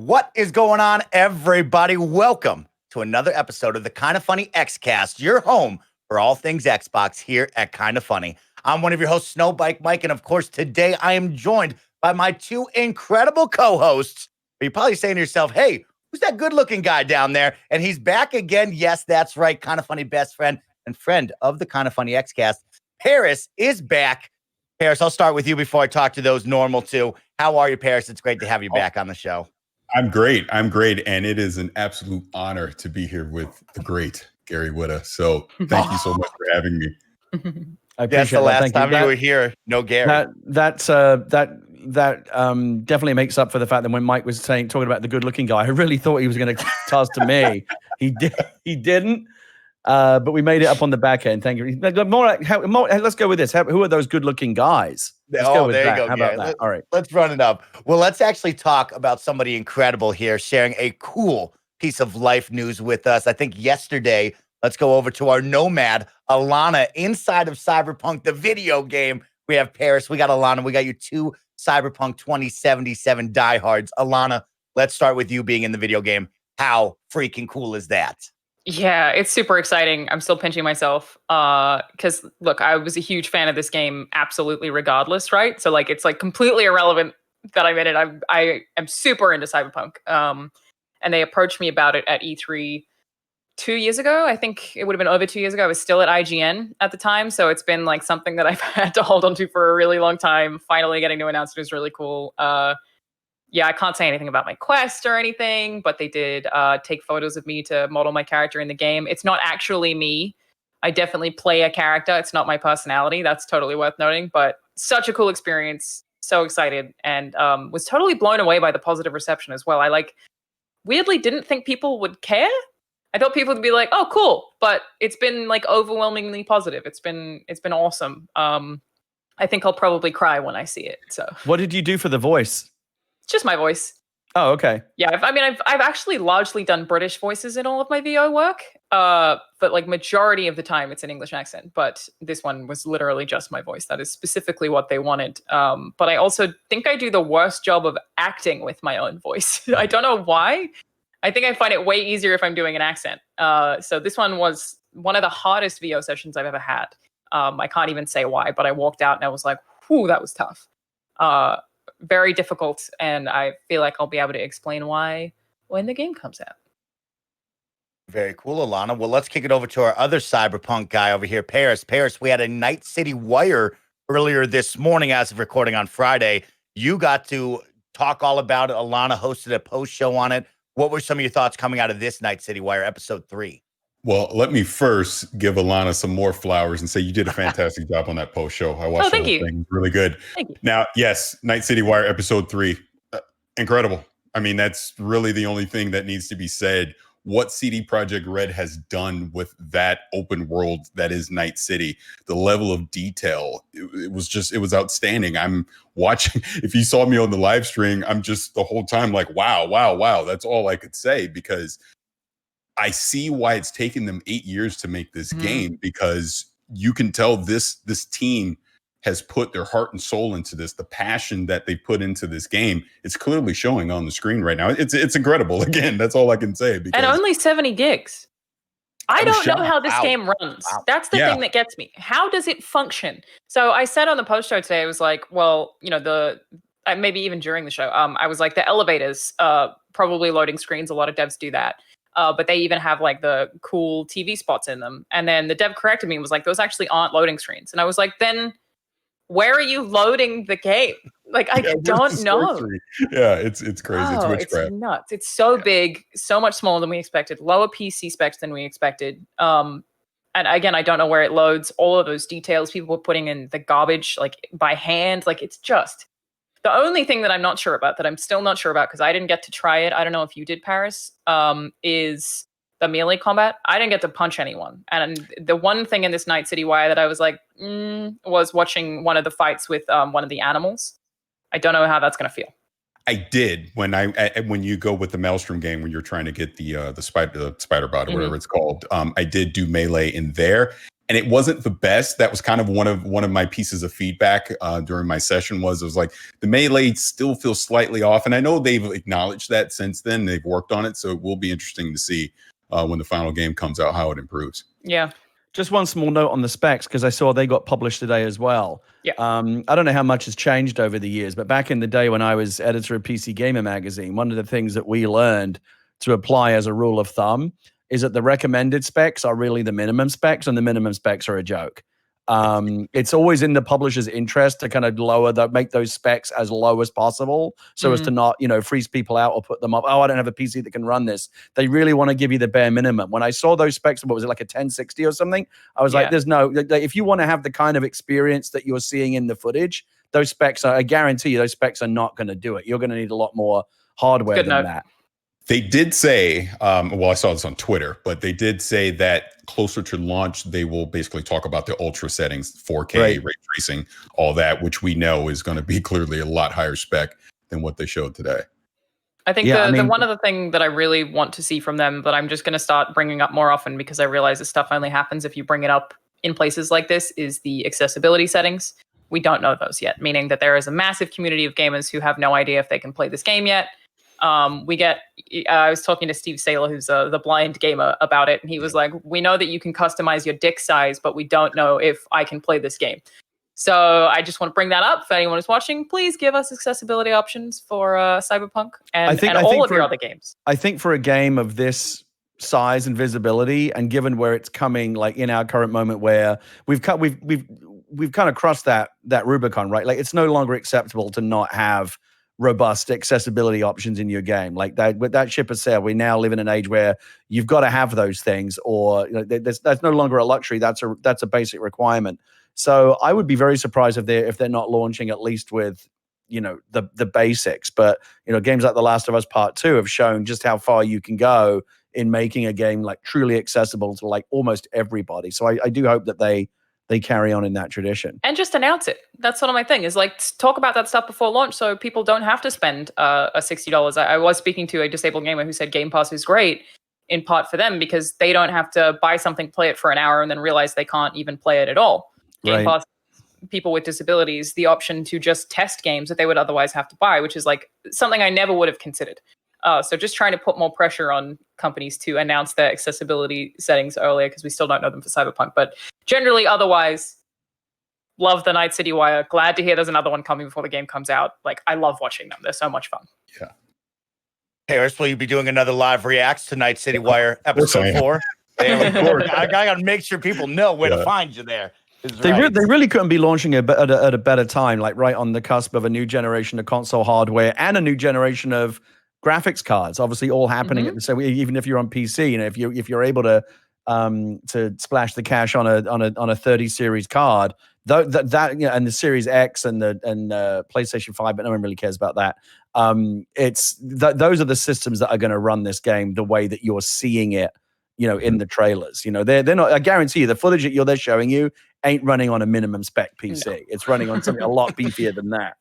What is going on, everybody? Welcome to another episode of the Kinda Funny Xcast, your home for all things Xbox here at Kinda Funny. I'm one of your hosts, SnowBikeMike, and of course, today I am joined by my two incredible co-hosts. You're probably saying to yourself, hey, who's that good-looking guy down there? And he's back again. Yes, that's right. Kinda Funny best friend and friend of the Kinda Funny Xcast. Parris is back. Parris, I'll start with you before I talk to those normal two. How are you, Parris? It's great to have you back on the show. I'm great. And it is an absolute honor to be here with the great Gary Whitta. So thank you so much for having me. I appreciate the last time you were here, no Gary. That definitely makes up for the fact that when Mike was talking about the good-looking guy, I really thought he was going to toss to me. He didn't. But we made it up on the back end. Thank you. Let's go with this. Who are those good-looking guys? Let's go with there that. you go. How about that? All right. Let's run it up. Well, let's actually talk about somebody incredible here, sharing a cool piece of life news with us. I think yesterday, let's go over to our nomad, Alanah, inside of Cyberpunk, the video game. We have Parris. We got Alanah. We got you two Cyberpunk 2077 diehards. Alanah, let's start with you being in the video game. How freaking cool is that? Yeah, it's super exciting. I'm still pinching myself because, look, I was a huge fan of this game absolutely regardless, right? So, it's completely irrelevant that I'm in it. I am super into Cyberpunk. And they approached me about it at E3 2 years ago. I think it would have been over 2 years ago. I was still at IGN at the time. So it's been something that I've had to hold on to for a really long time. Finally getting to announce it was really cool. Yeah, I can't say anything about my quest or anything, but they did take photos of me to model my character in the game. It's not actually me. I definitely play a character. It's not my personality. That's totally worth noting, but such a cool experience. So excited and was totally blown away by the positive reception as well. I weirdly didn't think people would care. I thought people would be like, oh, cool. But it's been overwhelmingly positive. It's been awesome. I think I'll probably cry when I see it. So what did you do for the voice? Just my voice. Oh, okay. Yeah, I've actually largely done British voices in all of my VO work, but majority of the time it's an English accent. But this one was literally just my voice. That is specifically what they wanted. But I also think I do the worst job of acting with my own voice. I don't know why. I think I find it way easier if I'm doing an accent. So this one was one of the hardest VO sessions I've ever had. I can't even say why, but I walked out and I was like, whew, that was tough. Very difficult, and I feel like I'll be able to explain why when the game comes out. Very cool, Alanah. Well, let's kick it over to our other Cyberpunk guy over here, Parris. Parris, we had a Night City Wire earlier this morning as of recording on Friday. You got to talk all about it. Alanah hosted a post show on it. What were some of your thoughts coming out of this Night City Wire episode 3? Well, let me first give Alanah some more flowers and say you did a fantastic job on that post show. I watched the whole thing. It was really good. Thank you. Now, yes, Night City Wire episode 3, incredible. I mean, that's really the only thing that needs to be said. What CD Projekt Red has done with that open world that is Night City, the level of detail, it was outstanding. I'm watching, if you saw me on the live stream, I'm just the whole time like, wow. That's all I could say, because I see why it's taken them 8 years to make this game, because you can tell this team has put their heart and soul into this. The passion that they put into this game, it's clearly showing on the screen right now. It's incredible. Again, that's all I can say. And only 70 gigs. I don't know how this game runs. Wow. That's the thing that gets me. How does it function? So I said on the post show today, I was like, well, maybe even during the show, I was like, the elevators, probably loading screens. A lot of devs do that. But they even have the cool TV spots in them. And then the dev corrected me and was like, those actually aren't loading screens. And I was like, then where are you loading the game? I don't know. Yeah, it's crazy. It's witchcraft. It's nuts. It's so big, so much smaller than we expected, lower PC specs than we expected. And again, I don't know where it loads. All of those details people were putting in the garbage, by hand. It's just the only thing that I'm not sure about, that I'm still not sure about, because I didn't get to try it. I don't know if you did, Parris, is the melee combat. I didn't get to punch anyone. And the one thing in this Night City Wire that I was like, was watching one of the fights with one of the animals. I don't know how that's going to feel. I did when you go with the Maelstrom game, when you're trying to get the spider bot or whatever it's called. I did do melee in there. and it wasn't the best. That was kind of one of my pieces of feedback during my session. It was like the melee still feels slightly off, and I know they've acknowledged that since then. They've worked on it, so it will be interesting to see when the final game comes out how it improves. Yeah. Just one small note on the specs, because I saw they got published today as well. Yeah. I don't know how much has changed over the years, but back in the day when I was editor of PC Gamer magazine, one of the things that we learned to apply as a rule of thumb is that the recommended specs are really the minimum specs, and the minimum specs are a joke. It's always in the publisher's interest to kind of make those specs as low as possible, so as to not, freeze people out or put them up. Oh, I don't have a PC that can run this. They really want to give you the bare minimum. When I saw those specs, what was it, like a 1060 or something? I was like, if you want to have the kind of experience that you're seeing in the footage, those specs I guarantee you, those specs are not going to do it. You're going to need a lot more hardware than that. They did say, I saw this on Twitter, but they did say that closer to launch, they will basically talk about the ultra settings, 4K, ray tracing, all that, which we know is going to be clearly a lot higher spec than what they showed today. I think the one other thing that I really want to see from them that I'm just going to start bringing up more often, because I realize this stuff only happens if you bring it up in places like this, is the accessibility settings. We don't know those yet, meaning that there is a massive community of gamers who have no idea if they can play this game yet. I was talking to Steve Saylor, who's the blind gamer, about it, and he was like, we know that you can customize your dick size, but we don't know if I can play this game. So I just want to bring that up. If anyone is watching, please give us accessibility options for Cyberpunk and all of your other games. I think for a game of this size and visibility, and given where it's coming, like in our current moment where we've kind of crossed that Rubicon, right? Like, it's no longer acceptable to not have robust accessibility options in your game. Like that ship has sailed. We now live in an age where you've got to have those things, or that's no longer a luxury. That's a basic requirement. So I would be very surprised if they're not launching at least with the basics. But games like The Last of Us Part 2 have shown just how far you can go in making a game like truly accessible to like almost everybody. So I do hope that they carry on in that tradition. And just announce it. That's sort of my thing, is like talk about that stuff before launch so people don't have to spend a $60. I was speaking to a disabled gamer who said Game Pass is great in part for them because they don't have to buy something, play it for an hour, and then realize they can't even play it at all. Game Pass, people with disabilities, the option to just test games that they would otherwise have to buy, which is like something I never would have considered. So just trying to put more pressure on companies to announce their accessibility settings earlier, because we still don't know them for Cyberpunk. But generally, otherwise, love the Night City Wire. Glad to hear there's another one coming before the game comes out. Like, I love watching them. They're so much fun. Yeah. Parris, will you be doing another live reacts to Night City Wire episode 4? I got to make sure people know where to find you there. They really couldn't be launching at a better time, like right on the cusp of a new generation of console hardware and a new generation of graphics cards, obviously all happening. So even if you're on PC, if you're able to splash the cash on a 30 series card, and the Series X and the PlayStation 5, but no one really cares about that. Those are the systems that are going to run this game the way that you're seeing it, in the trailers. They're not. I guarantee you, the footage that they're showing you ain't running on a minimum spec PC. No. It's running on something a lot beefier than that.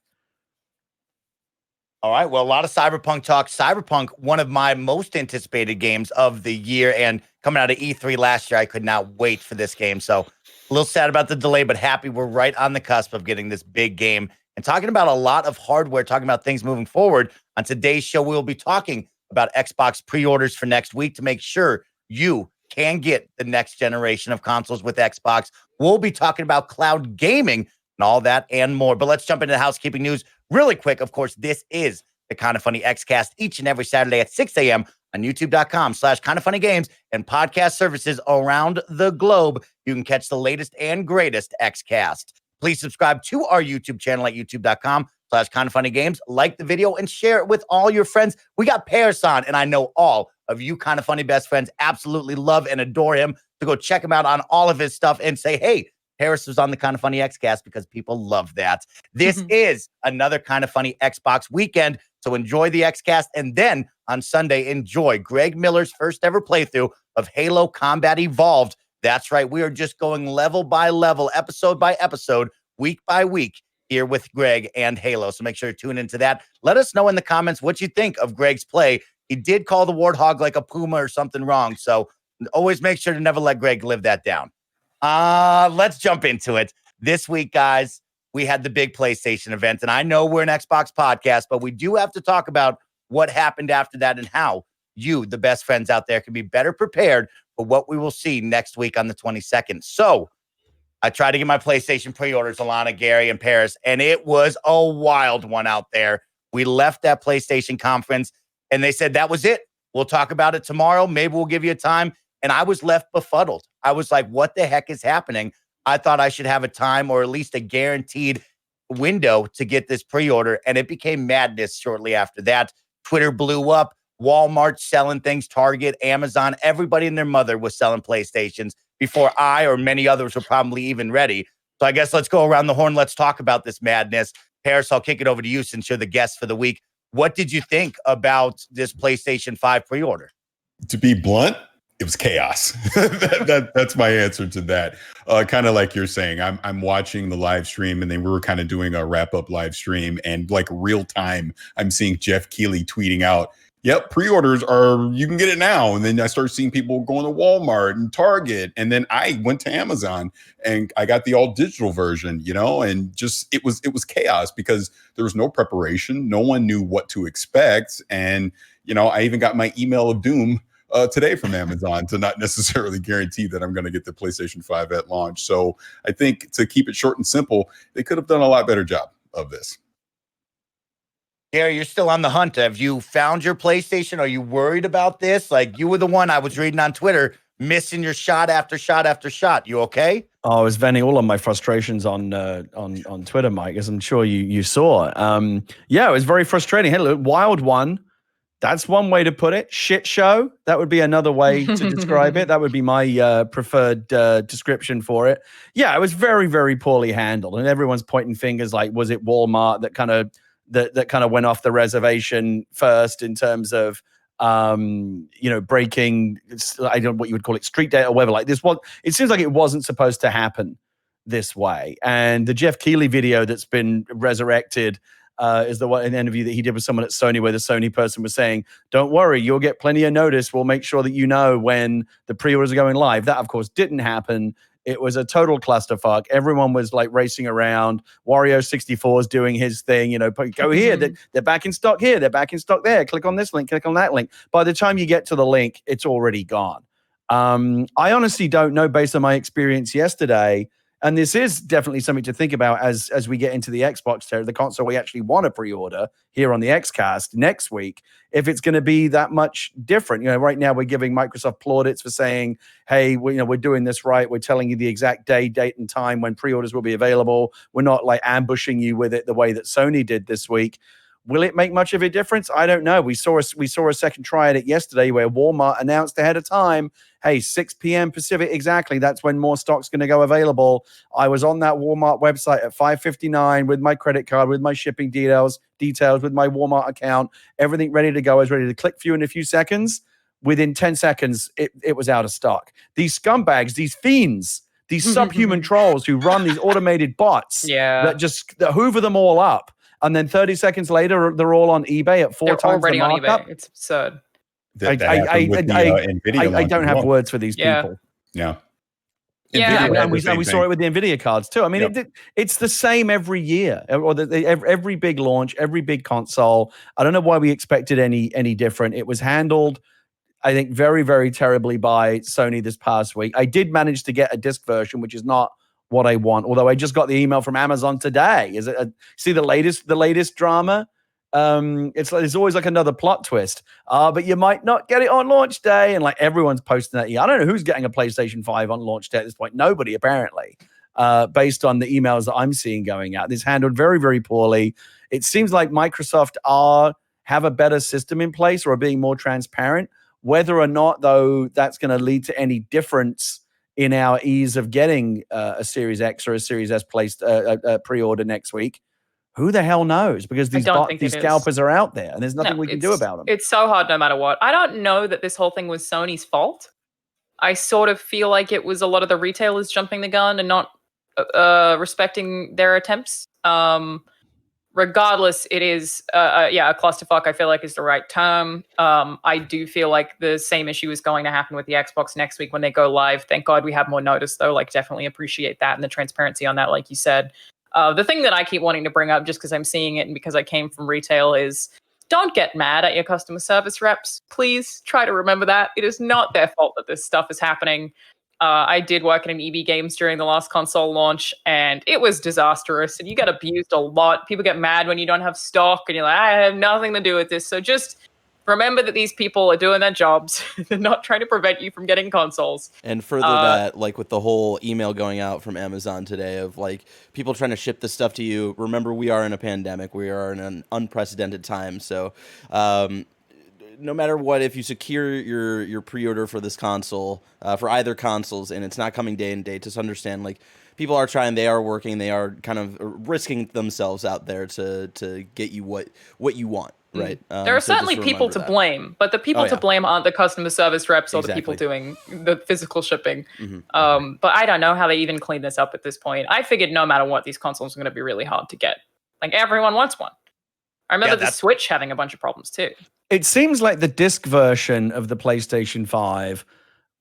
All right. Well, a lot of Cyberpunk talk. Cyberpunk, one of my most anticipated games of the year, and coming out of E3 last year, I could not wait for this game. So a little sad about the delay, but happy we're right on the cusp of getting this big game and talking about a lot of hardware, talking about things moving forward. On today's show, we will be talking about Xbox pre-orders for next week to make sure you can get the next generation of consoles with Xbox. We'll be talking about cloud gaming and all that and more. But let's jump into the housekeeping news really quick. Of course, this is the Kinda Funny Xcast each and every Saturday at 6 a.m. on youtube.com/kindafunnygames and podcast services around the globe. You can catch the latest and greatest Xcast. Please subscribe to our YouTube channel at youtube.com/kindafunnygames. Like the video and share it with all your friends. We got Parris on, and I know all of you Kinda Funny best friends absolutely love and adore him. So go check him out on all of his stuff and say, hey, Parris was on the Kinda Funny Xcast, because people love that. This is another Kinda Funny Xbox weekend. So enjoy the Xcast. And then on Sunday, enjoy Greg Miller's first ever playthrough of Halo Combat Evolved. That's right. We are just going level by level, episode by episode, week by week here with Greg and Halo. So make sure to tune into that. Let us know in the comments what you think of Greg's play. He did call the Warthog like a puma or something wrong. So always make sure to never let Greg live that down. Let's jump into it. This week, guys, we had the big PlayStation event, and I know we're an Xbox podcast, but we do have to talk about what happened after that and how you, the best friends out there, can be better prepared for what we will see next week on the 22nd. So I tried to get my PlayStation pre-orders, Alanah, Gary, and Parris, and it was a wild one out there. We left that PlayStation conference, and they said, that was it. We'll talk about it tomorrow. Maybe we'll give you a time. And I was left befuddled. I was like, what the heck is happening? I thought I should have a time or at least a guaranteed window to get this pre-order. And it became madness shortly after that. Twitter blew up. Walmart selling things, Target, Amazon, everybody and their mother was selling PlayStations before I or many others were probably even ready. So I guess let's go around the horn. Let's talk about this madness. Parris, I'll kick it over to you since you're the guest for the week. What did you think about this PlayStation 5 pre-order? To be blunt, it was chaos. That's my answer to that. Kind of like you're saying, I'm watching the live stream, and then we were kind of doing a wrap up live stream, and like real time, I'm seeing Jeff Keighley tweeting out, "Yep, pre-orders you can get it now." And then I start seeing people going to Walmart and Target, and then I went to Amazon and I got the all digital version, and just it was chaos because there was no preparation, no one knew what to expect, and I even got my email of doom today from Amazon to not necessarily guarantee that I'm going to get the PlayStation 5 at launch. So I think to keep it short and simple, they could have done a lot better job of this. Gary, you're still on the hunt. Have you found your PlayStation? Are you worried about this? Like, you were the one I was reading on Twitter, missing your shot after shot after shot. You okay? Oh, I was venting all of my frustrations on Twitter, Mike, as I'm sure you saw. Yeah, it was very frustrating. Hey, look, wild one. That's one way to put it. Shit show. That would be another way to describe it. That would be my preferred description for it. Yeah, it was very, very poorly handled, and everyone's pointing fingers. Like, was it Walmart that kind of went off the reservation first in terms of breaking, I don't know what you would call it, street data or whatever. Like this one, it seems like it wasn't supposed to happen this way. And the Jeff Keighley video that's been resurrected is the one, an interview that he did with someone at Sony, where the Sony person was saying, "Don't worry, you'll get plenty of notice. We'll make sure that you know when the pre-orders are going live." That, of course, didn't happen. It was a total clusterfuck. Everyone was like racing around. Wario64 is doing his thing. Go here. They're back in stock here. They're back in stock there. Click on this link. Click on that link. By the time you get to the link, it's already gone. I honestly don't know, based on my experience yesterday. And this is definitely something to think about as we get into the Xbox territory, the console we actually want to pre-order here on the Xcast next week, if it's going to be that much different. Right now we're giving Microsoft plaudits for saying, hey, we're doing this right. We're telling you the exact day, date, and time when pre-orders will be available. We're not like ambushing you with it the way that Sony did this week. Will it make much of a difference? I don't know. We saw a second try at it yesterday where Walmart announced ahead of time, hey, 6 p.m. Pacific, exactly. That's when more stock's going to go available. I was on that Walmart website at 5:59 with my credit card, with my shipping details, with my Walmart account, everything ready to go. I was ready to click for you in a few seconds. Within 10 seconds, it was out of stock. These scumbags, these fiends, these subhuman trolls who run these automated bots that hoover them all up. And then 30 seconds later, they're all on eBay at four times the markup. On eBay. It's absurd. I don't have words for these people. Yeah. And we saw it with the NVIDIA cards too. I mean, it's the same every year, or every big launch, every big console. I don't know why we expected any different. It was handled, I think, very, very terribly by Sony this past week. I did manage to get a disc version, which is not what I want. Although I just got the email from Amazon today. Is it see the latest drama? It's always like another plot twist. But you might not get it on launch day, and like everyone's posting that. I don't know who's getting a PlayStation 5 on launch day at this point. Nobody, apparently. Based on the emails that I'm seeing going out, this handled very, very poorly. It seems like Microsoft have a better system in place or are being more transparent. Whether or not, though, that's going to lead to any difference in our ease of getting a Series X or a Series S placed pre-order next week, who the hell knows? Because these scalpers are out there, and there's nothing we can do about them. It's so hard no matter what. I don't know that this whole thing was Sony's fault. I sort of feel like it was a lot of the retailers jumping the gun and not respecting their attempts. regardless, it is a clusterfuck. I feel like is the right term. I do feel like the same issue is going to happen with the Xbox next week when they go live. Thank God we have more notice though. Like definitely appreciate that and the transparency on that, like you said. The thing that I keep wanting to bring up just because I'm seeing it and because I came from retail is don't get mad at your customer service reps. Please try to remember that. It is not their fault that this stuff is happening. I did work in EB Games during the last console launch, and it was disastrous. And you get abused a lot. People get mad when you don't have stock, and you're like, I have nothing to do with this. So just remember that these people are doing their jobs. They're not trying to prevent you from getting consoles. And further that, like with the whole email going out from Amazon today of like people trying to ship this stuff to you, remember we are in a pandemic. We are in an unprecedented time. So no matter what, if you secure your pre-order for this console, for either consoles, and it's not coming day and date, just understand, like, people are trying, they are working, they are kind of risking themselves out there to get you what you want, right? There are certainly people to blame, but the people to blame aren't the customer service reps or the people doing the physical shipping. But I don't know how they even clean this up at this point. I figured no matter what, these consoles are going to be really hard to get. Like, everyone wants one. I remember the Switch having a bunch of problems too. It seems like the disc version of the PlayStation 5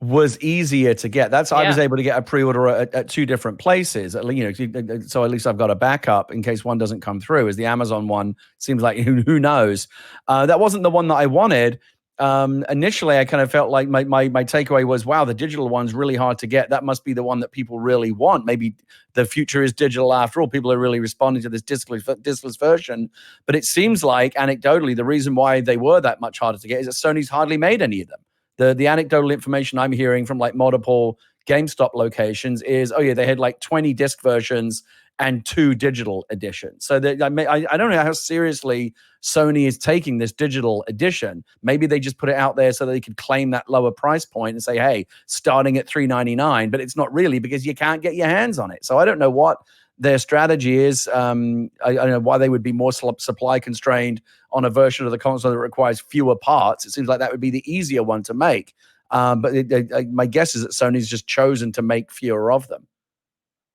was easier to get. I was able to get a pre-order at two different places. So at least I've got a backup in case one doesn't come through. As the Amazon one seems like who knows. That wasn't the one that I wanted. Initially, I kind of felt like my takeaway was, wow, the digital one's really hard to get. That must be the one that people really want. Maybe the future is digital after all. People are really responding to this discless version. But it seems like, anecdotally, the reason why they were that much harder to get is that Sony's hardly made any of them. The anecdotal information I'm hearing from like multiple GameStop locations is, they had like 20 disc versions and 2 digital editions. So I don't know how seriously Sony is taking this digital edition. Maybe they just put it out there so they could claim that lower price point and say, hey, starting at $399, but it's not really because you can't get your hands on it. So I don't know what their strategy is. I don't know why they would be more supply constrained on a version of the console that requires fewer parts. It seems like that would be the easier one to make. But my guess is that Sony's just chosen to make fewer of them.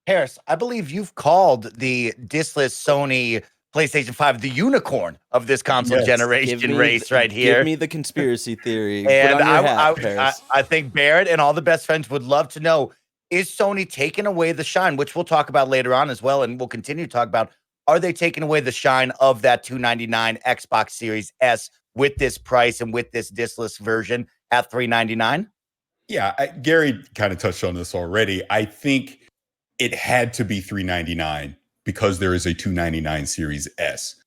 Parris, I believe you've called the discless Sony PlayStation 5 the unicorn of this console generation race right here. Give me the conspiracy theory. And Put on your hat, I think Barrett and all the best friends would love to know, is Sony taking away the shine, which we'll talk about later on as well, and we'll continue to talk about, are they taking away the shine of that $299 Xbox Series S with this price and with this discless version at $399? Yeah, Gary kind of touched on this already. I think it had to be $399 because there is a $299 Series S,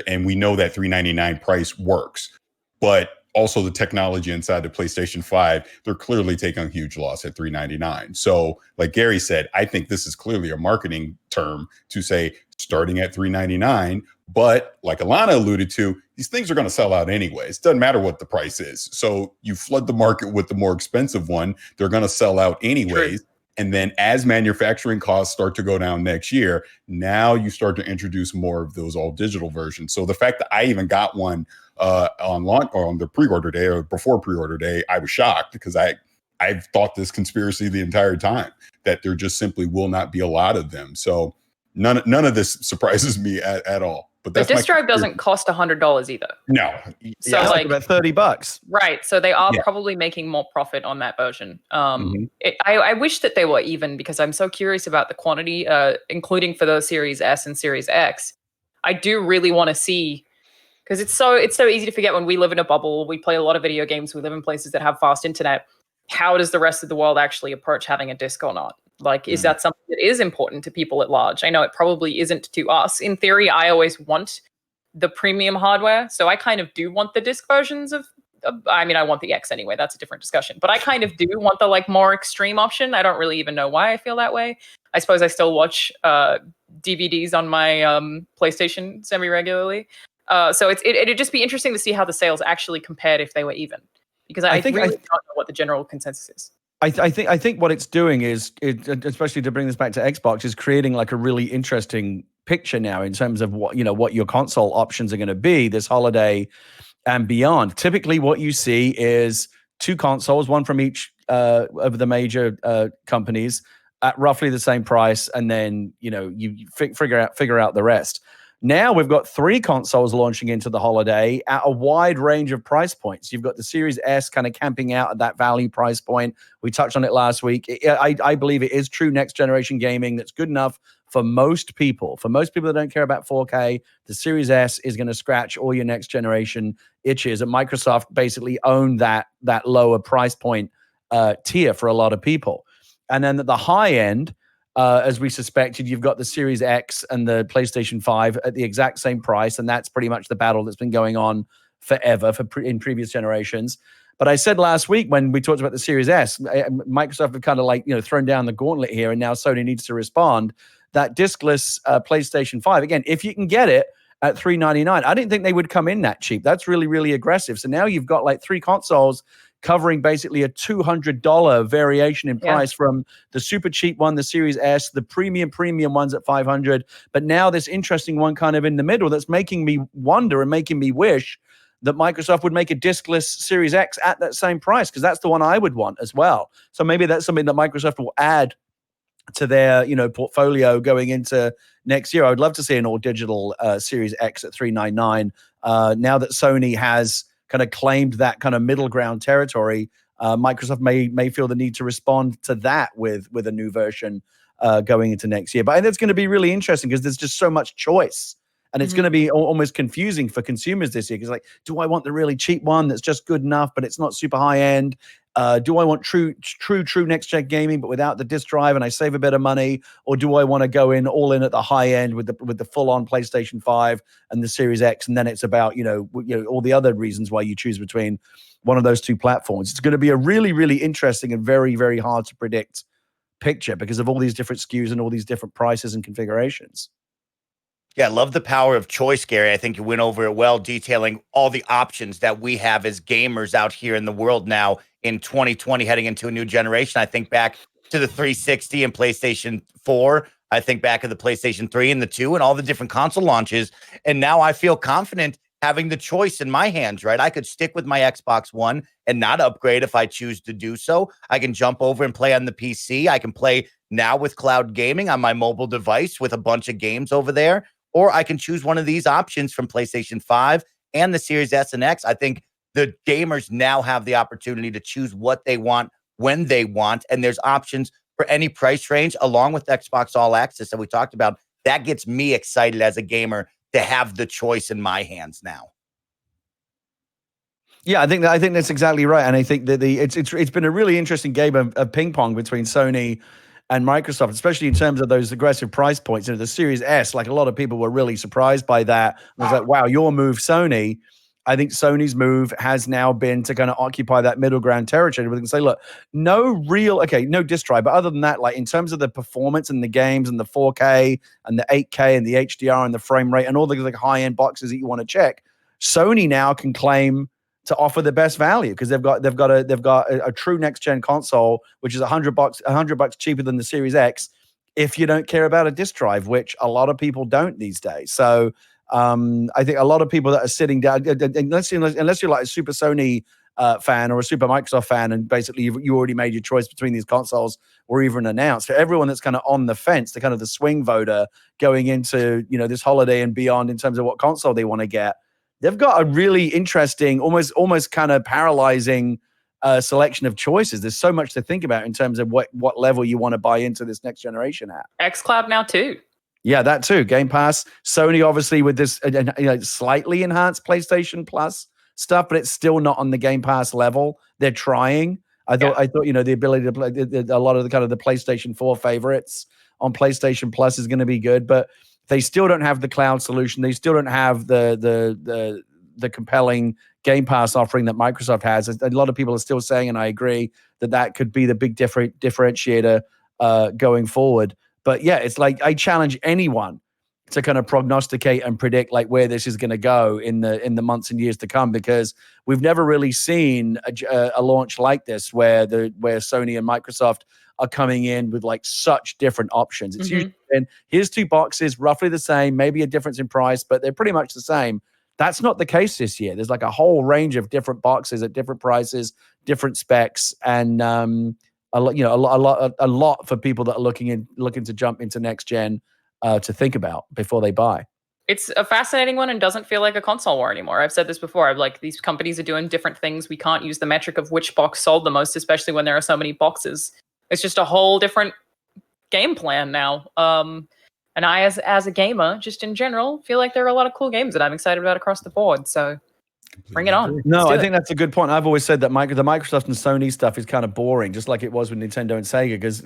and we know that $399 price works. But also the technology inside the PlayStation 5, they're clearly taking a huge loss at $399. So, like Gary said, I think this is clearly a marketing term to say starting at $399. But like Alanah alluded to, these things are going to sell out anyways. Doesn't matter what the price is. So you flood the market with the more expensive one, they're going to sell out anyways. True. And then as manufacturing costs start to go down next year, now you start to introduce more of those all digital versions. So the fact that I even got one on launch or on the pre-order day or before pre-order day, I was shocked because I've thought this conspiracy the entire time that there just simply will not be a lot of them. So none of this surprises me at all. But the disc drive doesn't cost $100 either. No, so like about $30, right? So they are probably making more profit on that version. I wish that they were even because I'm so curious about the quantity, including for those Series S and Series X. I do really want to see because it's so easy to forget when we live in a bubble. We play a lot of video games. We live in places that have fast internet. How does the rest of the world actually approach having a disc or not? Like, is that something that is important to people at large? I know it probably isn't to us. In theory, I always want the premium hardware. So I kind of do want the disc versions of I mean, I want the X anyway. That's a different discussion. But I kind of do want the like more extreme option. I don't really even know why I feel that way. I suppose I still watch DVDs on my PlayStation semi-regularly. So it'd just be interesting to see how the sales actually compared if they were even. Because I think really don't know what the general consensus is. I think what it's doing is, especially to bring this back to Xbox, is creating like a really interesting picture now in terms of what your console options are going to be this holiday and beyond. Typically, what you see is 2 consoles, one from each of the major companies at roughly the same price, and then you figure out the rest. Now we've got 3 consoles launching into the holiday at a wide range of price points. You've got the Series S kind of camping out at that value price point. We touched on it last week. I believe it is true next generation gaming that's good enough for most people. For most people that don't care about 4K, the Series S is going to scratch all your next generation itches. And Microsoft basically owned that lower price point tier for a lot of people. And then at the high end, as we suspected, you've got the Series X and the PlayStation 5 at the exact same price, and that's pretty much the battle that's been going on forever in previous generations. But I said last week when we talked about the Series S, Microsoft have kind of like, thrown down the gauntlet here, and now Sony needs to respond. That discless PlayStation 5, again, if you can get it at $399, I didn't think they would come in that cheap. That's really, really aggressive. So now you've got like 3 consoles covering basically a $200 variation in price from the super cheap one, the Series S, the premium ones at $500. But now this interesting one kind of in the middle that's making me wonder and making me wish that Microsoft would make a diskless Series X at that same price, because that's the one I would want as well. So maybe that's something that Microsoft will add to their portfolio going into next year. I would love to see an all digital Series X at $399. Now that Sony has kind of claimed that kind of middle ground territory, Microsoft may feel the need to respond to that with a new version going into next year. But I think it's going to be really interesting because there's just so much choice, and it's going to be almost confusing for consumers this year. Because like, do I want the really cheap one that's just good enough, but it's not super high end? Do I want true next gen gaming, but without the disc drive, and I save a bit of money, or do I want to go all in at the high end with the full on PlayStation 5 and the Series X, and then it's about all the other reasons why you choose between one of those 2 platforms. It's going to be a really, really interesting and very, very hard to predict picture because of all these different SKUs and all these different prices and configurations. Yeah, I love the power of choice, Gary. I think you went over it well, detailing all the options that we have as gamers out here in the world now in 2020, heading into a new generation. I think back to the 360 and PlayStation 4. I think back of the PlayStation 3 and the 2 and all the different console launches. And now I feel confident having the choice in my hands, right? I could stick with my Xbox One and not upgrade if I choose to do so. I can jump over and play on the PC. I can play now with cloud gaming on my mobile device with a bunch of games over there. Or I can choose one of these options from PlayStation 5 and the Series S and X. I think the gamers now have the opportunity to choose what they want when they want. And there's options for any price range, along with Xbox All Access that we talked about. That gets me excited as a gamer to have the choice in my hands now. Yeah, I think that's exactly right. And I think that it's been a really interesting game of ping pong between Sony and Microsoft, especially in terms of those aggressive price points. The Series S, like a lot of people were really surprised by that. I was like, wow, your move, Sony. I think Sony's move has now been to kind of occupy that middle ground territory. We can say, look, no disc drive, but other than that, like in terms of the performance and the games and the 4K and the 8K and the HDR and the frame rate and all the like high-end boxes that you want to check, Sony now can claim to offer the best value because they've got a true next gen console, which is $100 cheaper than the Series X. If you don't care about a disc drive, which a lot of people don't these days, so I think a lot of people that are sitting down, unless you're like a super Sony fan or a super Microsoft fan, and basically you already made your choice between these consoles or even announced. For everyone that's kind of on the fence, the kind of the swing voter going into this holiday and beyond in terms of what console they want to get. They've got a really interesting, almost kind of paralyzing selection of choices. There's so much to think about in terms of what level you want to buy into this next generation at. Xcloud now too. Yeah, that too. Game Pass. Sony obviously with this slightly enhanced PlayStation Plus stuff, but it's still not on the Game Pass level. They're trying. I thought the ability to play a lot of the kind of the PlayStation 4 favorites on PlayStation Plus is going to be good, but they still don't have the cloud solution. They still don't have the compelling Game Pass offering that Microsoft has. A lot of people are still saying, and I agree, that could be the big differentiator going forward. But yeah, it's like I challenge anyone to kind of prognosticate and predict like where this is going to go in the months and years to come, because we've never really seen a launch like this where Sony and Microsoft are coming in with like such different options. It's usually been, here's 2 boxes, roughly the same, maybe a difference in price, but they're pretty much the same. That's not the case this year. There's like a whole range of different boxes at different prices, different specs, and a lot for people that are looking to jump into next gen to think about before they buy. It's a fascinating one and doesn't feel like a console war anymore. I've said this before. I'm like, these companies are doing different things. We can't use the metric of which box sold the most, especially when there are so many boxes. It's just a whole different game plan now. And I, as a gamer, just in general, feel like there are a lot of cool games that I'm excited about across the board. So bring it on. No, I think that's a good point. I've always said that the Microsoft and Sony stuff is kind of boring, just like it was with Nintendo and Sega, because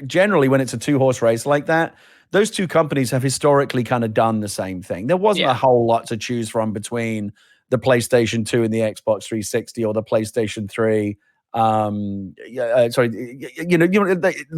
generally when it's a two-horse race like that, those two companies have historically kind of done the same thing. There wasn't a whole lot to choose from between the PlayStation 2 and the Xbox 360 or the PlayStation 3. The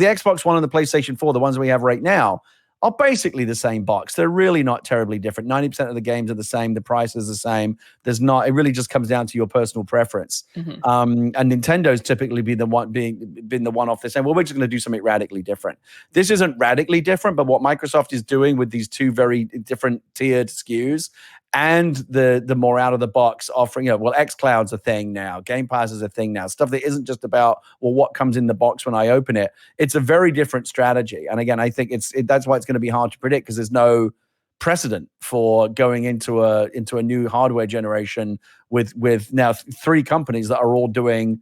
Xbox One and the PlayStation 4, the ones we have right now, are basically the same box. They're really not terribly different. 90% of the games are the same. The price is the same. It really just comes down to your personal preference. Mm-hmm. And Nintendo's typically been the one off this saying, well, we're just going to do something radically different. This isn't radically different, but what Microsoft is doing with these two very different tiered SKUs and the more out of the box offering, Xcloud's a thing now, Game Pass is a thing now, stuff that isn't just about, well, what comes in the box when I open it. It's a very different strategy. And again, I think that's why it's going to be hard to predict, because there's no precedent for going into a new hardware generation with now three companies that are all doing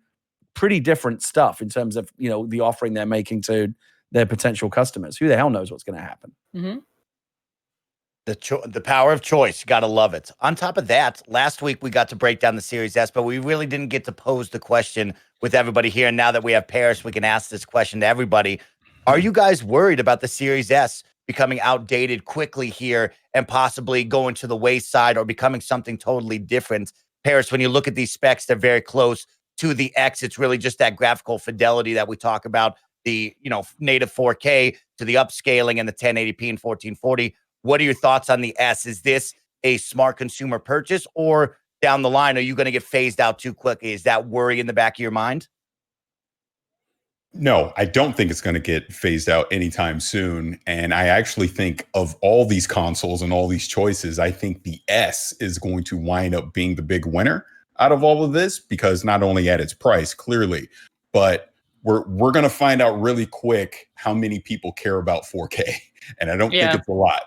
pretty different stuff in terms of, the offering they're making to their potential customers. Who the hell knows what's going to happen? Mm-hmm. The power of choice. You got to love it. On top of that, last week we got to break down the Series S, but we really didn't get to pose the question with everybody here. And now that we have Parris, we can ask this question to everybody. Are you guys worried about the Series S becoming outdated quickly here and possibly going to the wayside or becoming something totally different? Parris, when you look at these specs, they're very close to the X. It's really just that graphical fidelity that we talk about, the native 4K to the upscaling and the 1080p and 1440. What are your thoughts on the S? Is this a smart consumer purchase, or down the line, are you going to get phased out too quickly? Is that worry in the back of your mind? No, I don't think it's going to get phased out anytime soon. And I actually think of all these consoles and all these choices, I think the S is going to wind up being the big winner out of all of this, because not only at its price, clearly, but we're going to find out really quick how many people care about 4K. And I don't think it's a lot.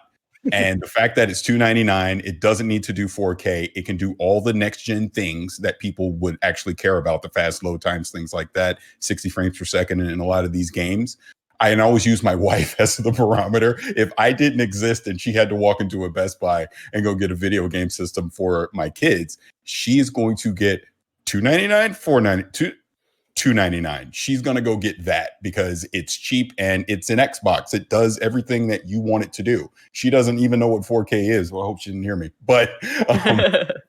And the fact that it's $299, it doesn't need to do 4K. It can do all the next gen things that people would actually care about, the fast load times, things like that, 60 frames per second in a lot of these games. I always use my wife as the barometer. If I didn't exist and she had to walk into a Best Buy and go get a video game system for my kids, she is going to get $299, $299. She's going to go get that because it's cheap and it's an Xbox. It does everything that you want it to do. She doesn't even know what 4K is. Well, I hope she didn't hear me. But the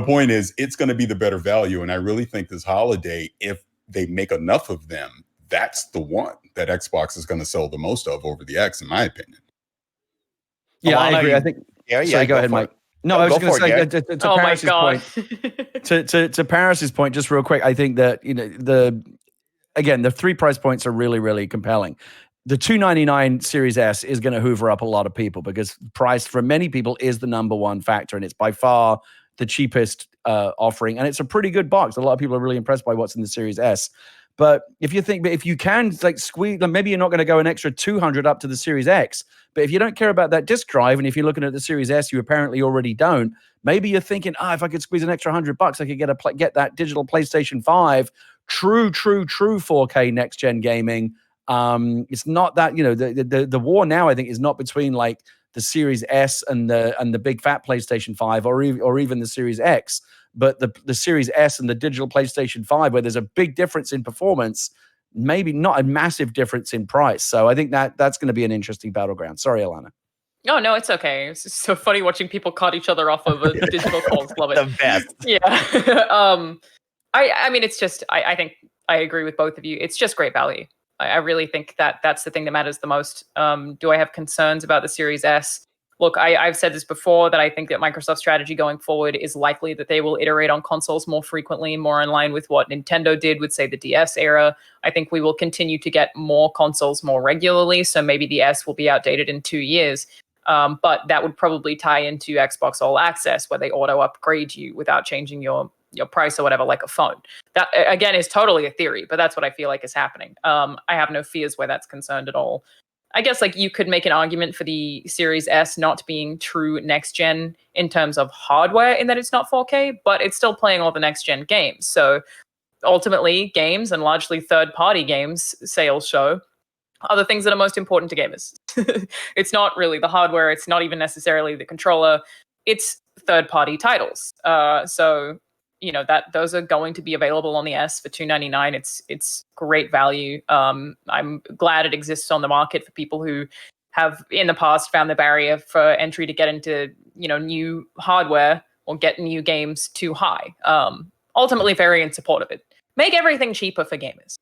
point is, it's going to be the better value. And I really think this holiday, if they make enough of them, that's the one that Xbox is going to sell the most of over the X, in my opinion. Yeah, I agree. I think. Sorry, go ahead, Mike. No, I was going to say to Parris's point. To Parris's point, just real quick, I think that the three price points are really, really compelling. The $299 Series S is going to hoover up a lot of people because price for many people is the number one factor, and it's by far the cheapest offering, and it's a pretty good box. A lot of people are really impressed by what's in the Series S. But if you can squeeze, maybe you're not going to go an extra 200 up to the Series X. But if you don't care about that disk drive, and if you're looking at the Series S, you apparently already don't. Maybe you're thinking, if I could squeeze an extra $100, I could get that digital PlayStation 5, true 4K next gen gaming. It's not that the war now, I think, is not between like the Series S and the big fat PlayStation 5 or even the Series X. But the Series S and the digital PlayStation 5, where there's a big difference in performance, maybe not a massive difference in price. So I think that's going to be an interesting battleground. Sorry, Alanah. Oh, no, it's okay. It's just so funny watching people cut each other off over digital calls. Love it. The best. Yeah. I mean, it's just, I think I agree with both of you. It's just great value. I really think that's the thing that matters the most. Do I have concerns about the Series S? Look, I've said this before, that I think that Microsoft's strategy going forward is likely that they will iterate on consoles more frequently, more in line with what Nintendo did with, say, the DS era. I think we will continue to get more consoles more regularly, so maybe the S will be outdated in 2 years. But that would probably tie into Xbox All Access, where they auto-upgrade you without changing your price or whatever, like a phone. That, again, is totally a theory, but that's what I feel like is happening. I have no fears where that's concerned at all. I guess like you could make an argument for the Series S not being true next gen in terms of hardware, in that it's not 4K, but it's still playing all the next gen games. So ultimately, games and largely third-party games sales show are the things that are most important to gamers. It's not really the hardware. It's not even necessarily the controller. It's third-party titles. So that those are going to be available on the S for $299. It's great value. I'm glad it exists on the market for people who have in the past found the barrier for entry to get into new hardware or get new games too high. Ultimately, very in support of it. Make everything cheaper for gamers.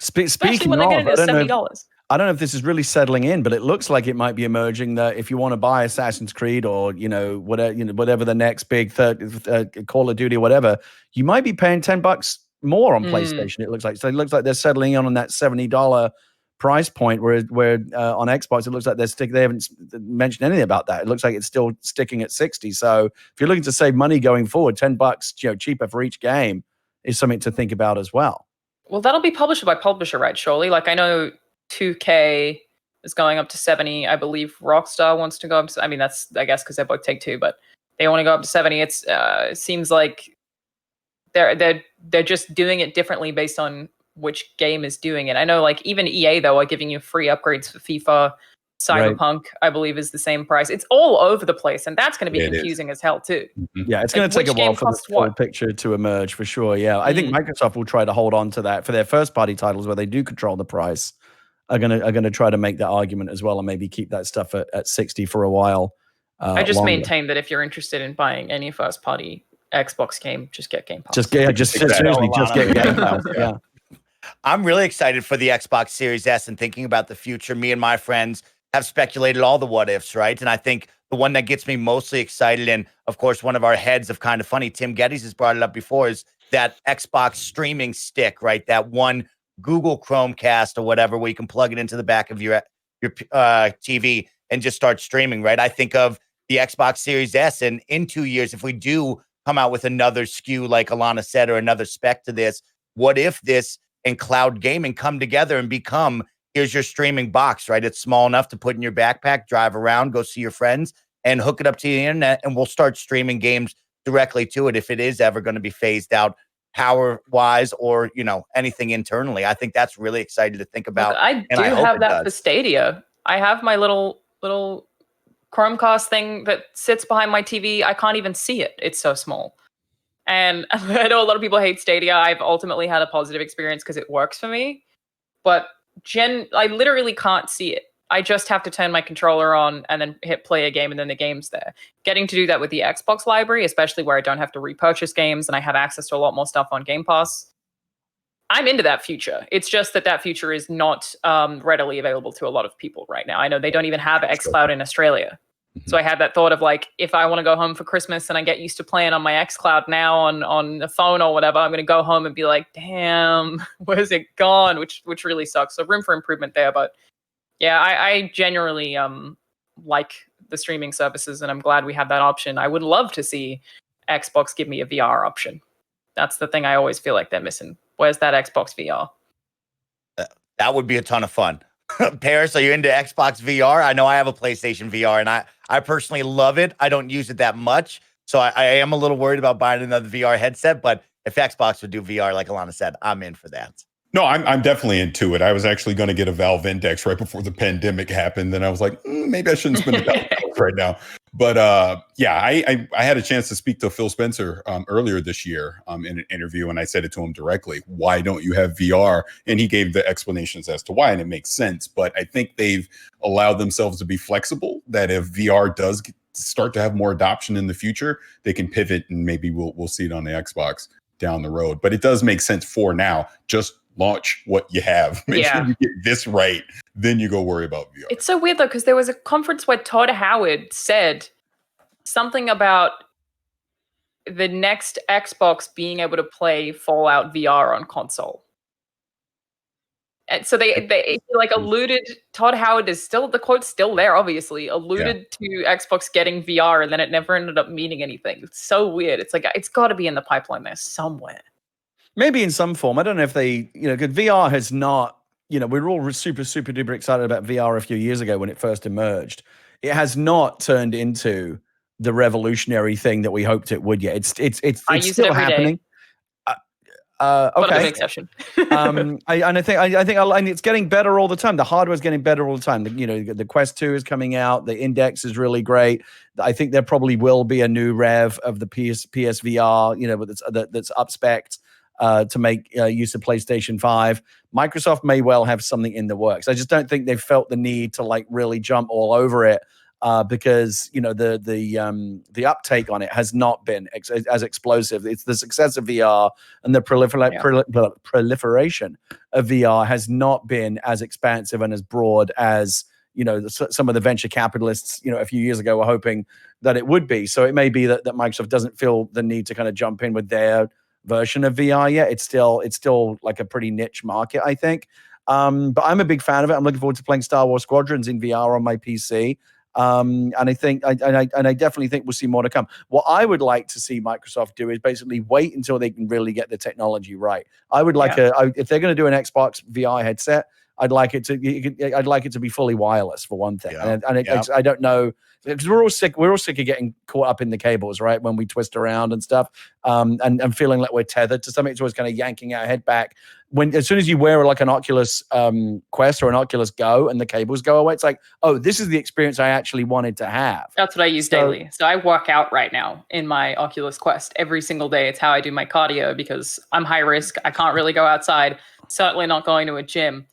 Especially when they get into $70. I don't know if this is really settling in, but it looks like it might be emerging that if you want to buy Assassin's Creed or whatever the next big third Call of Duty or whatever, you might be paying $10 more on PlayStation. It looks like they're settling in on that $70 price point. Where on Xbox it looks like they haven't mentioned anything about that. It looks like it's still sticking at 60. So if you're looking to save money going forward, $10 cheaper for each game is something to think about as well. Well, that'll be publisher by publisher, right? Surely, like I know 2K is going up to 70. I believe Rockstar wants to go up to, that's, I guess, because they're both Take-Two, but they want to go up to 70. It seems like they're just doing it differently based on which game is doing it. I know, like, even EA, though, are giving you free upgrades for FIFA. Cyberpunk, right, I believe, is the same price. It's all over the place, and that's going to be confusing as hell, too. Yeah, it's going to take a while for the full picture to emerge, for sure, yeah. I think Microsoft will try to hold on to that for their first-party titles where they do control the price. Are gonna try to make that argument as well and maybe keep that stuff at 60 for a while. I just maintain that if you're interested in buying any first-party Xbox game, just get Game Pass. Seriously, just get Game Pass. Yeah. I'm really excited for the Xbox Series S and thinking about the future. Me and my friends have speculated all the what ifs, right? And I think the one that gets me mostly excited, and of course, one of our heads of Kind of Funny, Tim Gettys, has brought it up before, is that Xbox streaming stick, right? That one Google Chromecast or whatever, where you can plug it into the back of your TV and just start streaming, right? I think of the Xbox Series S, and in 2 years, if we do come out with another SKU, like Alanah said, or another spec to this, what if this and cloud gaming come together and become, here's your streaming box, right? It's small enough to put in your backpack, drive around, go see your friends, and hook it up to the internet, and we'll start streaming games directly to it if it is ever going to be phased out power-wise or, anything internally. I think that's really exciting to think about. Look, I do have that for Stadia. I have my little Chromecast thing that sits behind my TV. I can't even see it. It's so small. And I know a lot of people hate Stadia. I've ultimately had a positive experience because it works for me. But I literally can't see it. I just have to turn my controller on and then hit play a game, and then the game's there. Getting to do that with the Xbox library, especially where I don't have to repurchase games and I have access to a lot more stuff on Game Pass, I'm into that future. It's just that future is not readily available to a lot of people right now. I know they don't even have Xcloud in Australia. So I had that thought of, like, if I want to go home for Christmas and I get used to playing on my Xcloud now on the phone or whatever, I'm going to go home and be like, damn, where's it gone? Which really sucks. So room for improvement there. But yeah, I genuinely like the streaming services, and I'm glad we have that option. I would love to see Xbox give me a VR option. That's the thing I always feel like they're missing. Where's that Xbox VR? That would be a ton of fun. Parris, are you into Xbox VR? I know I have a PlayStation VR, and I personally love it. I don't use it that much, so I am a little worried about buying another VR headset, but if Xbox would do VR, like Alanah said, I'm in for that. No, I'm definitely into it. I was actually going to get a Valve Index right before the pandemic happened. Then I was like, maybe I shouldn't spend $1,000 right now. But yeah, I had a chance to speak to Phil Spencer earlier this year in an interview, and I said it to him directly. Why don't you have VR? And he gave the explanations as to why, and it makes sense. But I think they've allowed themselves to be flexible, that if VR does start to have more adoption in the future, they can pivot, and maybe we'll see it on the Xbox down the road. But it does make sense for now. Just launch what you have. Make sure you get this right, then you go worry about VR. It's so weird though, because there was a conference where Todd Howard said something about the next Xbox being able to play Fallout VR on console. And so they like alluded, Todd Howard is still, the quote's still there, obviously, alluded to Xbox getting VR, and then it never ended up meaning anything. It's so weird. It's like, it's got to be in the pipeline there somewhere. Maybe in some form. I don't know if they, because VR has not we were all super duper excited about VR a few years ago when it first emerged. It has not turned into the revolutionary thing that we hoped it would yet. It's still happening. But Okay. an exception. I think it's getting better all the time. The hardware is getting better all the time. The Quest 2 is coming out. The Index is really great. I think there probably will be a new rev of the PSVR, that's up-spec'd to make use of PlayStation 5. Microsoft may well have something in the works. I just don't think they've felt the need to really jump all over it. Because the uptake on it has not been as explosive. It's the success of VR and the proliferation of VR has not been as expansive and as broad as some of the venture capitalists a few years ago were hoping that it would be. So it may be that Microsoft doesn't feel the need to kind of jump in with their version of VR yet. It's still like a pretty niche market, I think. But I'm a big fan of it. I'm looking forward to playing Star Wars Squadrons in VR on my PC. And I think, I definitely think we'll see more to come. What I would like to see Microsoft do is basically wait until they can really get the technology right. I would like if they're going to do an Xbox VR headset, I'd like it to be fully wireless for one thing. Yeah. I don't know, because we're all sick of getting caught up in the cables, right? When we twist around and stuff, and feeling like we're tethered to something. It's always kind of yanking our head back. As soon as you wear like an Oculus Quest or an Oculus Go and the cables go away, it's like, oh, this is the experience I actually wanted to have. That's what I use daily. So I work out right now in my Oculus Quest every single day. It's how I do my cardio because I'm high risk. I can't really go outside. Certainly not going to a gym.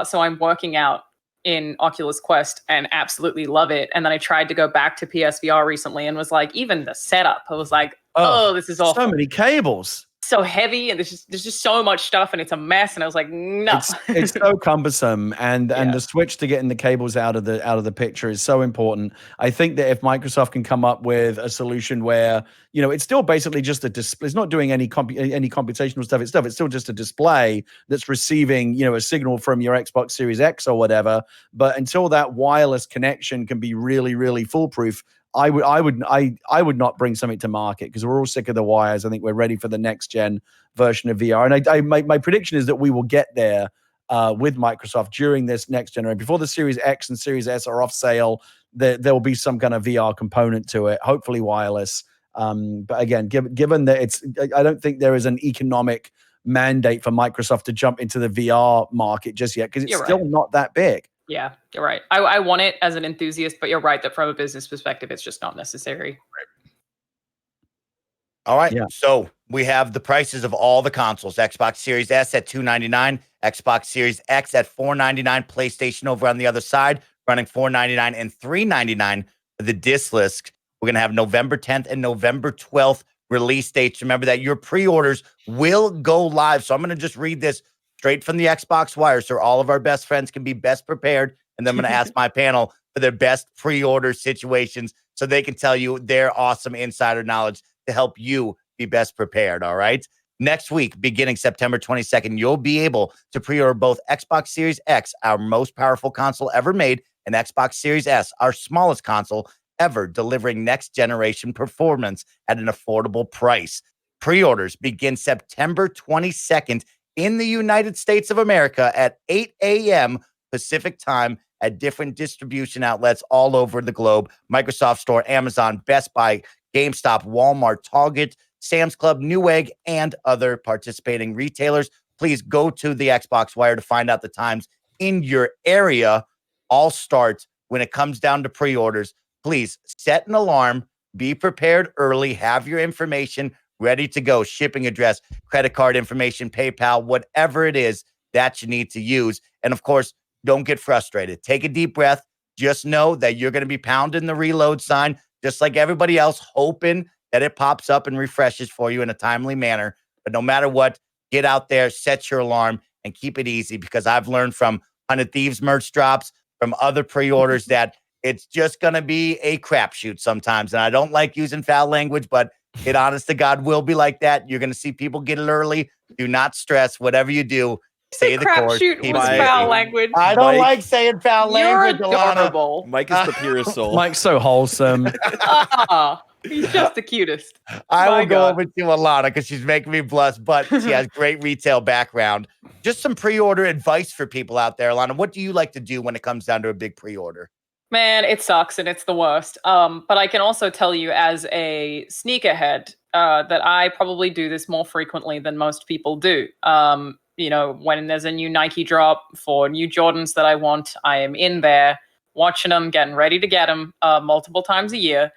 So I'm working out in Oculus Quest and absolutely love it. And then I tried to go back to PSVR recently and was like, even the setup, I was like, oh this is awful. So many cables. So heavy, and there's just so much stuff, and it's a mess. And I was like, no, it's so cumbersome, and the switch to getting the cables out of the picture is so important. I think that if Microsoft can come up with a solution where it's still basically just a display, it's not doing any computational stuff. It's still just a display that's receiving a signal from your Xbox Series X or whatever. But until that wireless connection can be really, really foolproof, I would not bring something to market because we're all sick of the wires. I think we're ready for the next gen version of VR, and my prediction is that we will get there with Microsoft during this next generation. Before the Series X and Series S are off sale, there will be some kind of VR component to it, hopefully wireless. But again, given that I don't think there is an economic mandate for Microsoft to jump into the VR market just yet because it's still not that big. Yeah, you're right. I want it as an enthusiast, but you're right that from a business perspective, it's just not necessary. All right. Yeah. So we have the prices of all the consoles. Xbox Series S at $299, Xbox Series X at $499, PlayStation over on the other side, running $499 and $399 for the disc. We're going to have November 10th and November 12th release dates. Remember that your pre-orders will go live. So I'm going to just read this straight from the Xbox Wire, so all of our best friends can be best prepared. And then I'm going to ask my panel for their best pre-order situations so they can tell you their awesome insider knowledge to help you be best prepared, all right? Next week, beginning September 22nd, you'll be able to pre-order both Xbox Series X, our most powerful console ever made, and Xbox Series S, our smallest console ever, delivering next-generation performance at an affordable price. Pre-orders begin September 22nd in the United States of America at 8 a.m. Pacific time at different distribution outlets all over the globe. Microsoft Store, Amazon, Best Buy, GameStop, Walmart, Target, Sam's Club, Newegg, and other participating retailers. Please go to the Xbox Wire to find out the times in your area. All start when it comes down to pre-orders. Please set an alarm, be prepared early, have your information ready to go, shipping address, credit card information, PayPal, whatever it is that you need to use. And of course, don't get frustrated. Take a deep breath. Just know that you're going to be pounding the reload sign, just like everybody else, hoping that it pops up and refreshes for you in a timely manner. But no matter what, get out there, set your alarm, and keep it easy, because I've learned from 100 Thieves merch drops, from other pre-orders, that it's just going to be a crapshoot sometimes. And I don't like using foul language, but it honest to God will be like that. You're going to see people get it early. Do not stress. Whatever you do, say the course. Crapshoot was foul language. I don't like saying foul language. You're adorable. Mike is the purest soul. Mike's so wholesome. He's just the cutest. I My will go God. over to Alanah because she's making me blush, but she has great retail background. Just some pre-order advice for people out there, Alanah. What do you like to do when it comes down to a big pre-order? Man, it sucks and it's the worst. But I can also tell you as a sneakerhead that I probably do this more frequently than most people do. When there's a new Nike drop for new Jordans that I want, I am in there watching them, getting ready to get them multiple times a year.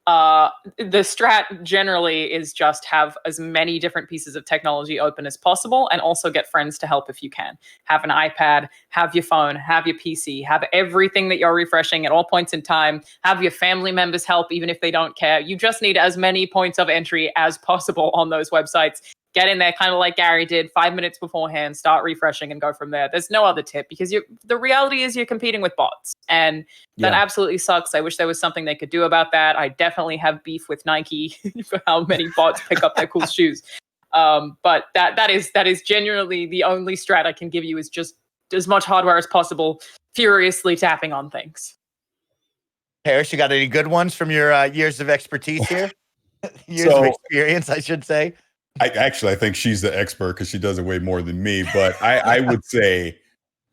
The strat generally is just have as many different pieces of technology open as possible and also get friends to help if you can. Have an iPad, have your phone, have your PC, have everything that you're refreshing at all points in time, have your family members help even if they don't care. You just need as many points of entry as possible on those websites. Get in there kind of like Gary did 5 minutes beforehand, start refreshing and go from there. There's no other tip because the reality is you're competing with bots and that absolutely sucks. I wish there was something they could do about that. I definitely have beef with Nike for how many bots pick up their cool shoes. But that is genuinely the only strat I can give you is just as much hardware as possible, furiously tapping on things. Parris, you got any good ones from your years of expertise here? Years of experience, I should say. I think she's the expert because she does it way more than me. But I would say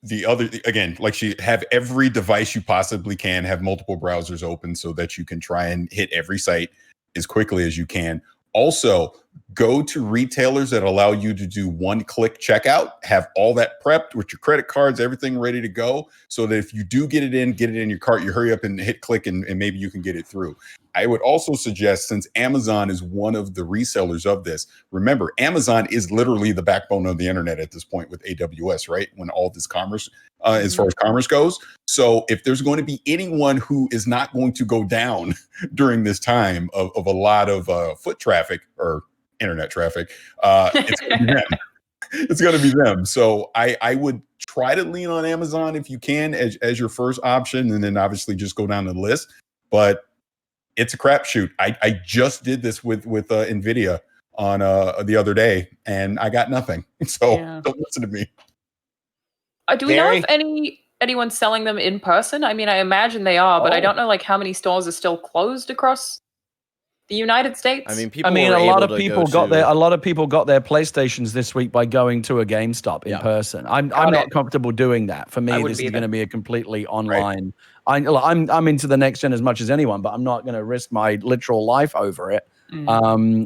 the other, again, like she have every device you possibly can, have multiple browsers open so that you can try and hit every site as quickly as you can. Also, go to retailers that allow you to do one-click checkout, have all that prepped with your credit cards, everything ready to go, so that if you do get it in your cart, you hurry up and hit click and maybe you can get it through. I would also suggest, since Amazon is one of the resellers of this, remember, Amazon is literally the backbone of the internet at this point with AWS, right? When all this commerce, as far as commerce goes. So if there's going to be anyone who is not going to go down during this time of a lot of foot traffic or internet traffic, it's going to be them. It's going to be them. So I would try to lean on Amazon if you can as your first option, and then obviously just go down the list. But it's a crapshoot. I just did this with NVIDIA on the other day, and I got nothing. So don't listen to me. Do we know if anyone's selling them in person? I mean, I imagine they are, but I don't know how many stores are still closed across the United States. I mean, a lot of people got their PlayStations this week by going to a GameStop in person. I'm not comfortable doing that. For me, this is going to be a completely online. Right. I'm into the next gen as much as anyone, but I'm not going to risk my literal life over it.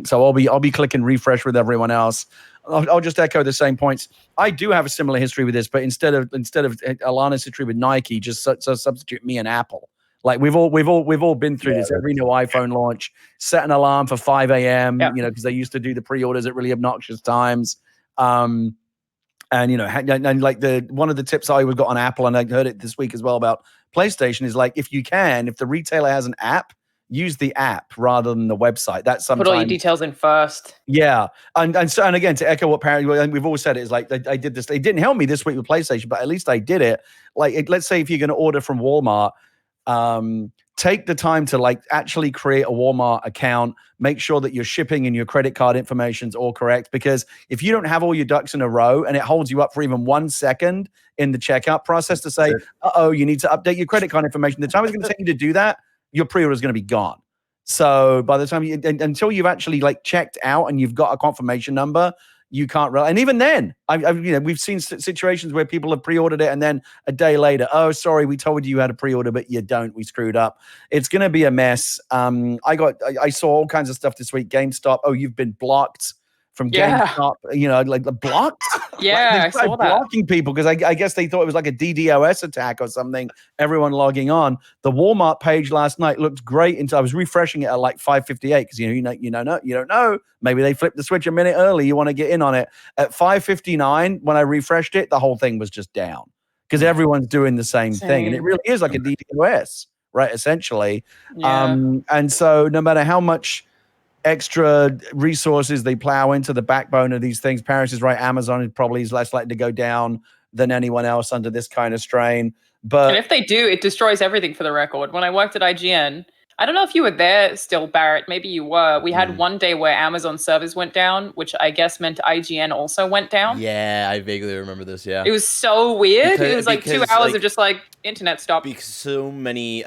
So I'll be clicking refresh with everyone else. I'll just echo the same points. I do have a similar history with this, but instead of Alanah's history with Nike, just substitute me and Apple. Like we've all been through this. Every new iPhone launch, set an alarm for 5 a.m. Because they used to do the pre-orders at really obnoxious times. And like one of the tips I always got on Apple, and I heard it this week as well about PlayStation, is like if the retailer has an app, use the app rather than the website. That's sometimes put all your details in first. Yeah, and again, to echo what Parris, we've always said, it is like I did this. It didn't help me this week with PlayStation, but at least I did it. Like, let's say if you're going to order from Walmart, take the time to actually create a Walmart account. Make sure that your shipping and your credit card information is all correct, because if you don't have all your ducks in a row and it holds you up for even 1 second in the checkout process to say, you need to update your credit card information, the time it's going to take you to do that, your pre-order is going to be gone. So by the time until you've actually checked out and you've got a confirmation number, you can't really. And even then, we've seen situations where people have pre-ordered it and then a day later, oh, sorry, we told you had a pre-order, but you don't. We screwed up. It's going to be a mess. I saw all kinds of stuff this week. GameStop. Oh, you've been blocked from GameStop. Blocked. Yeah, I saw that. Blocking people because I guess they thought it was like a DDoS attack or something. Everyone logging on. The Walmart page last night looked great until I was refreshing it at 5:58 because you don't know. Maybe they flipped the switch a minute early. You want to get in on it at 5:59. When I refreshed it, the whole thing was just down because everyone's doing the same thing, and it really is like a DDoS, right? Essentially, and so no matter how much extra resources they plow into the backbone of these things, Parris is right. Amazon is probably less likely to go down than anyone else under this kind of strain. But and if they do, it destroys everything. For the record, when I worked at IGN, I don't know if you were there still, Barrett. Maybe you were. We had one day where Amazon servers went down, which I guess meant IGN also went down. Yeah, I vaguely remember this. Yeah, it was so weird. It was like 2 hours of just like internet stop. Because so many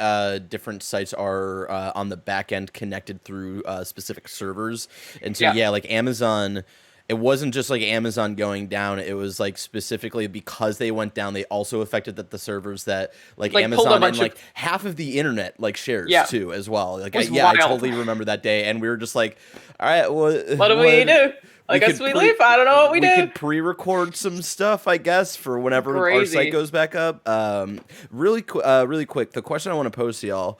different sites are on the back end connected through specific servers, and so like Amazon. It wasn't just like Amazon going down. It was like specifically because they went down, they also affected the servers that like Amazon and like half of the internet like shares too as well. Like I totally remember that day, and we were just like, all right, well, what do we do? I guess we leave. I don't know what we do. We could pre-record some stuff, I guess, for whenever our site goes back up. Really quick, the question I want to pose to y'all.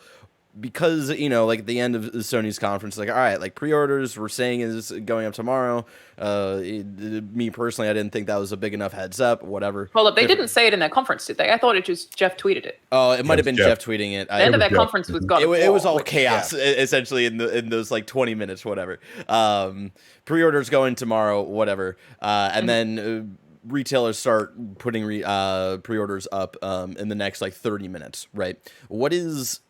Because, you know, like at the end of Sony's conference, like, all right, like pre-orders we're saying is going up tomorrow. Me personally, I didn't think that was a big enough heads up, whatever. Well, they didn't say it in their conference, did they? I thought it just Jeff tweeted it. Oh, it might have been Jeff tweeting it. The end of that conference was gone. It was all chaos, essentially, in those like 20 minutes, whatever. Pre-orders going tomorrow, whatever. And then retailers start putting pre-orders up in the next like 30 minutes, right? What is...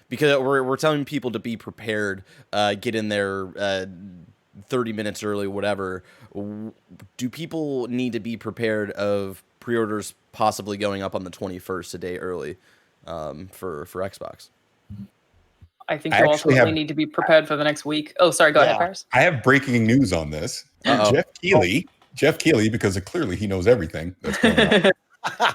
Because we're telling people to be prepared, get in there 30 minutes early, whatever. Do people need to be prepared of pre-orders possibly going up on the 21st, a day early, for Xbox? I think you ultimately need to be prepared for the next week. Oh, sorry, go ahead, Parris. I have breaking news on this. Jeff Keighley, because clearly he knows everything that's going on.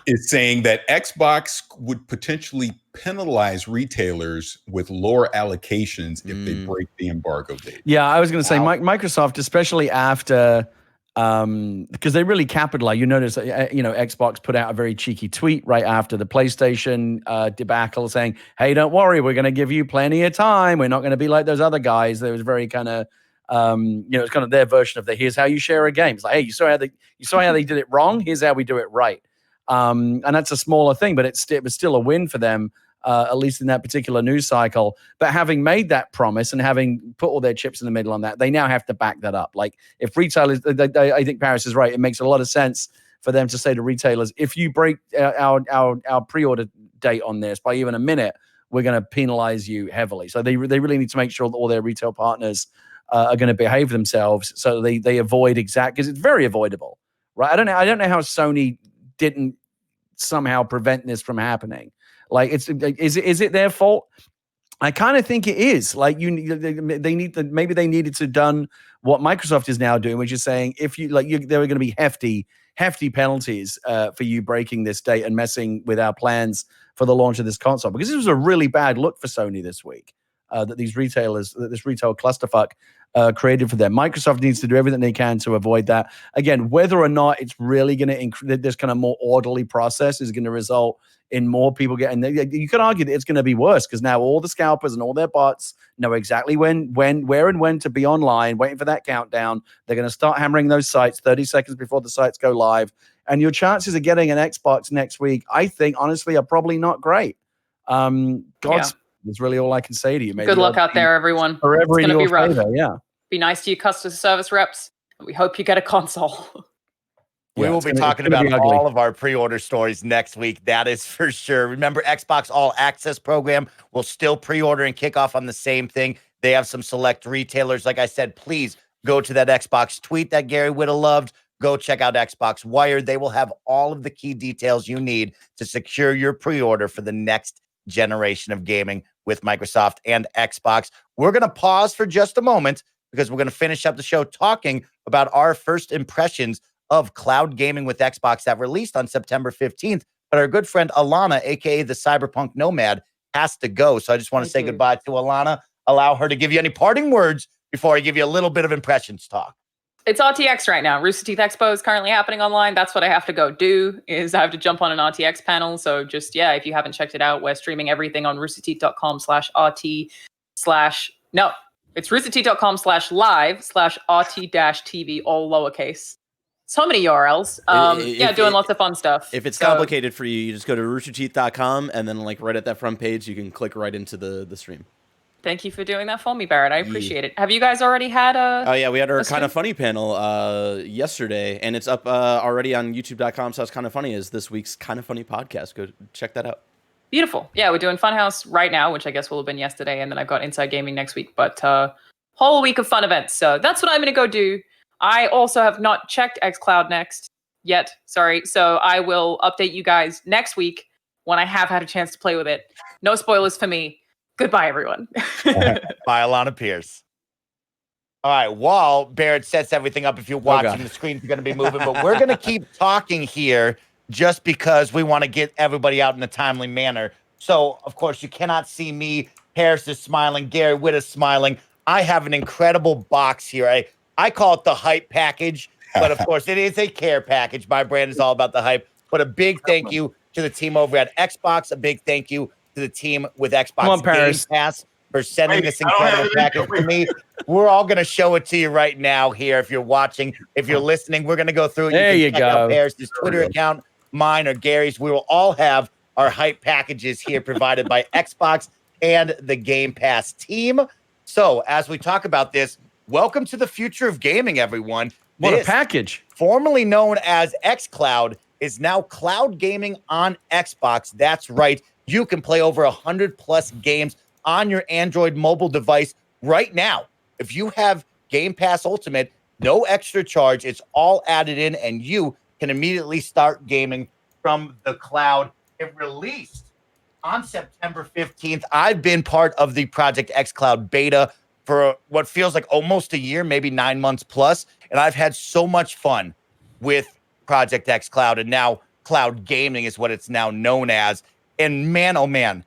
Is saying that Xbox would potentially penalize retailers with lower allocations if they break the embargo date. Yeah, I was going to say Microsoft, especially after, because they really capitalize. You notice, Xbox put out a very cheeky tweet right after the PlayStation debacle saying, hey, don't worry, we're going to give you plenty of time. We're not going to be like those other guys. There was very kind of, it's kind of their version of here's how you share a game. It's like, hey, you saw how they did it wrong. Here's how we do it right. And that's a smaller thing, but it was still a win for them, at least in that particular news cycle. But having made that promise and having put all their chips in the middle on that, they now have to back that up. Like if retailers, I think Parris is right. It makes a lot of sense for them to say to retailers, if you break our pre-order date on this by even a minute, we're going to penalize you heavily. So they really need to make sure that all their retail partners are going to behave themselves so they avoid because it's very avoidable, right? I don't know how Sony didn't somehow prevent this from happening. Like, is it their fault? I kind of think it is. Like, they needed to done what Microsoft is now doing, which is saying if there are going to be hefty penalties for you breaking this date and messing with our plans for the launch of this console, because this was a really bad look for Sony this week. That this retail clusterfuck created for them. Microsoft needs to do everything they can to avoid that. Again, whether or not it's really going to this kind of more orderly process is going to result in more people getting. You could argue that it's going to be worse because now all the scalpers and all their bots know exactly where and when to be online, waiting for that countdown. They're going to start hammering those sites 30 seconds before the sites go live, and your chances of getting an Xbox next week, I think, honestly, are probably not great. That's really all I can say to you. Good luck out there, everyone. Forever it's in your be rough. favor, yeah. Be nice to your customer service reps. We hope you get a console. We will be talking about all of our pre-order stories next week. That is for sure. Remember, Xbox All Access program will still pre-order and kick off on the same thing. They have some select retailers. Like I said, please go to that Xbox tweet that Gary Whitta loved. Go check out Xbox Wire. They will have all of the key details you need to secure your pre-order for the next generation of gaming with Microsoft and Xbox. We're going to pause for just a moment because we're going to finish up the show talking about our first impressions of cloud gaming with Xbox that released on September 15th. But our good friend Alanah, aka the Cyberpunk Nomad, has to go. So I just want to say goodbye to Alanah. Allow her to give you any parting words before I give you a little bit of impressions talk. It's RTX right now. Rooster Teeth Expo is currently happening online. That's what I have to go do, is I have to jump on an RTX panel. So just, if you haven't checked it out, we're streaming everything on roosterteeth.com/RT/ No, it's roosterteeth.com/live/RT-TV, all lowercase. So many URLs. Doing lots of fun stuff. If it's complicated for you, you just go to roosterteeth.com and then right at that front page, you can click right into the stream. Thank you for doing that for me, Barrett. I appreciate it. Have you guys already had Oh, yeah. We had our Kind of Funny panel yesterday, and it's up already on youtube.com/Kind of Funny as this week's Kind of Funny podcast. Go check that out. Beautiful. Yeah, we're doing Funhouse right now, which I guess will have been yesterday, and then I've got Inside Gaming next week. But whole week of fun events. So that's what I'm going to go do. I also have not checked Xcloud next yet. Sorry. So I will update you guys next week when I have had a chance to play with it. No spoilers for me. Goodbye, everyone. By Alanah Pearce. All right, while Barrett sets everything up, if you're watching, the screen's going to be moving, but we're going to keep talking here just because we want to get everybody out in a timely manner. So, of course, you cannot see me. Parris is smiling. Gary Whitta is smiling. I have an incredible box here. I call it the hype package, but of course, it is a care package. My brand is all about the hype. But a big thank you to the team over at Xbox. A big thank you to the team with Xbox Game Pass for sending this incredible package to me. We're all going to show it to you right now here. If you're watching, if you're listening, we're going to go through it. There you check go. out Parris' Twitter account, mine or Gary's. We will all have our hype packages here provided by Xbox and the Game Pass team. So as we talk about this, welcome to the future of gaming, everyone. What This, a package. formerly known as Xcloud, is now cloud gaming on Xbox. That's right. You can play over 100 plus games on your Android mobile device right now. If you have Game Pass Ultimate, no extra charge. It's all added in, and you can immediately start gaming from the cloud. It released on September 15th. I've been part of the Project Xcloud beta for what feels like almost a year, maybe 9 months plus, and I've had so much fun with Project Xcloud, and now cloud gaming is what it's now known as. And man, oh man,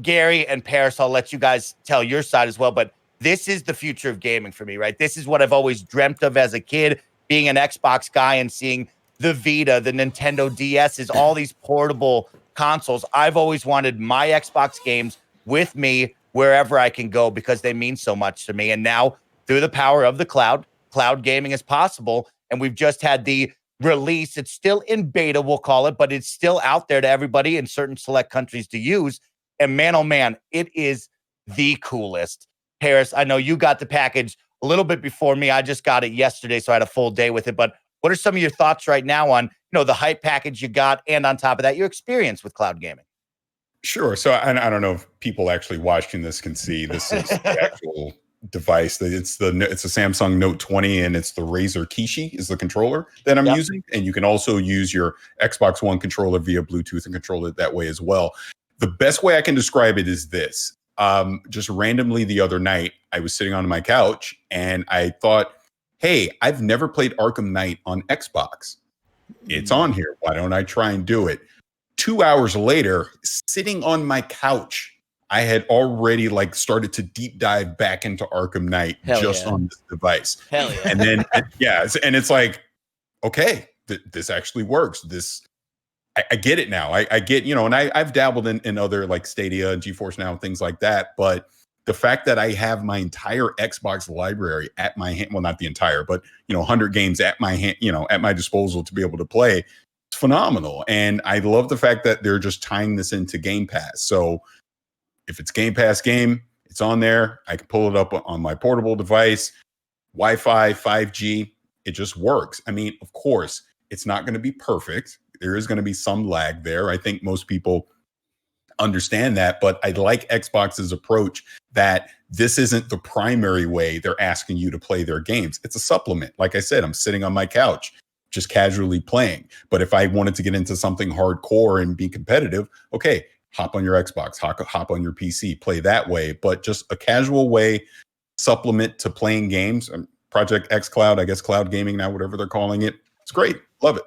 Gary and Parris, I'll let you guys tell your side as well, but this is the future of gaming for me, right? This is what I've always dreamt of as a kid, being an Xbox guy and seeing the Vita, the Nintendo DSs, all these portable consoles. I've always wanted my Xbox games with me wherever I can go because they mean so much to me. And now, through the power of the cloud gaming is possible. And we've just had the release. It's still in beta, we'll call it, but it's still out there to everybody in certain select countries to use. And man, oh man, it is the coolest. Parris, I know you got the package a little bit before me. I just got it yesterday, so I had a full day with it. But what are some of your thoughts right now on, the hype package you got, and on top of that, your experience with cloud gaming? Sure. So I don't know if people actually watching this can see this is the actual device. It's a Samsung Note 20, and it's the Razer Kishi is the controller that I'm using. And you can also use your Xbox One controller via Bluetooth and control it that way as well. The best way I can describe it is this. Just randomly the other night, I was sitting on my couch and I thought, hey, I've never played Arkham Knight on Xbox. It's on here. Why don't I try and do it? 2 hours later, sitting on my couch, I had already started to deep dive back into Arkham Knight on this device. Hell yeah. And then, and it's like, okay, this actually works. I get it now. I get, and I've dabbled in other like Stadia and GeForce Now and things like that. But the fact that I have my entire Xbox library at my hand, well, not the entire, but 100 games at my hand, at my disposal to be able to play, it's phenomenal. And I love the fact that they're just tying this into Game Pass. So if it's Game Pass game, it's on there. I can pull it up on my portable device, Wi-Fi, 5G. It just works. I mean, of course, it's not going to be perfect. There is going to be some lag there. I think most people understand that, but I like Xbox's approach that this isn't the primary way they're asking you to play their games. It's a supplement. Like I said, I'm sitting on my couch, just casually playing. But if I wanted to get into something hardcore and be competitive, okay, hop on your Xbox, hop on your PC, play that way. But just a casual way, supplement to playing games. Project Xcloud, I guess cloud gaming now, whatever they're calling it. It's great. Love it.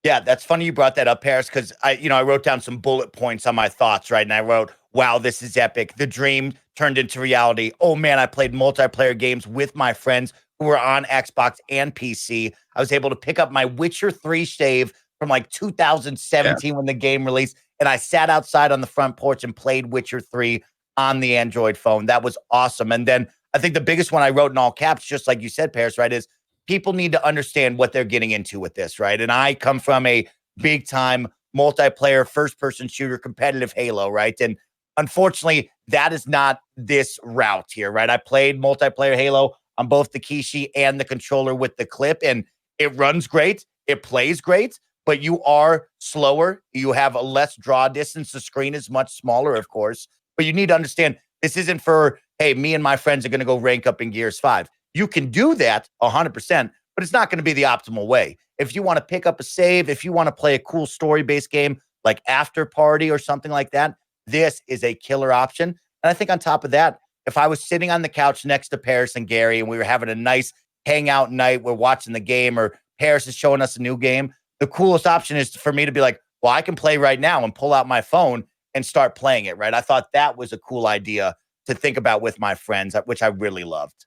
Yeah, that's funny you brought that up, Parris, because I wrote down some bullet points on my thoughts, right? And I wrote, wow, this is epic. The dream turned into reality. Oh man, I played multiplayer games with my friends who were on Xbox and PC. I was able to pick up my Witcher 3 save from like 2017 when the game released. And I sat outside on the front porch and played Witcher 3 on the Android phone. That was awesome. And then I think the biggest one I wrote in all caps, just like you said, Parris, right, is people need to understand what they're getting into with this, right? And I come from a big time multiplayer, first person shooter, competitive Halo, right? And unfortunately, that is not this route here, right? I played multiplayer Halo on both the Kishi and the controller with the clip, and it runs great. It plays great, but you are slower. You have a less draw distance. The screen is much smaller, of course, but you need to understand this isn't for, hey, me and my friends are going to go rank up in Gears 5. You can do that 100%, but it's not going to be the optimal way. If you want to pick up a save, if you want to play a cool story-based game like After Party or something like that, this is a killer option. And I think on top of that, if I was sitting on the couch next to Parris and Gary and we were having a nice hangout night, we're watching the game, or Parris is showing us a new game, the coolest option is for me to be like, well, I can play right now and pull out my phone and start playing it, right? I thought that was a cool idea to think about with my friends, which I really loved.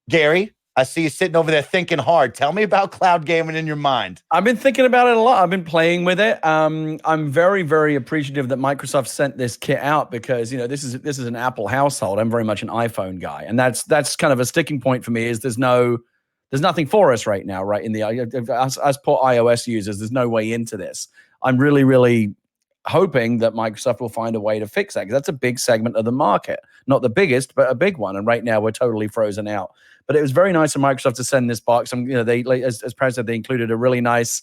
Gary, I see you sitting over there thinking hard. Tell me about cloud gaming in your mind. I've been thinking about it a lot. I've been playing with it. I'm very, very appreciative that Microsoft sent this kit out because, you know, this is an Apple household. I'm very much an iPhone guy, and that's kind of a sticking point for me. Is there's nothing for us right now, right? In the us poor iOS users, there's no way into this. I'm really, really hoping that Microsoft will find a way to fix that because that's a big segment of the market, not the biggest, but a big one. And right now we're totally frozen out. But it was very nice of Microsoft to send this box. And you know, they, as Parris said, they included a really nice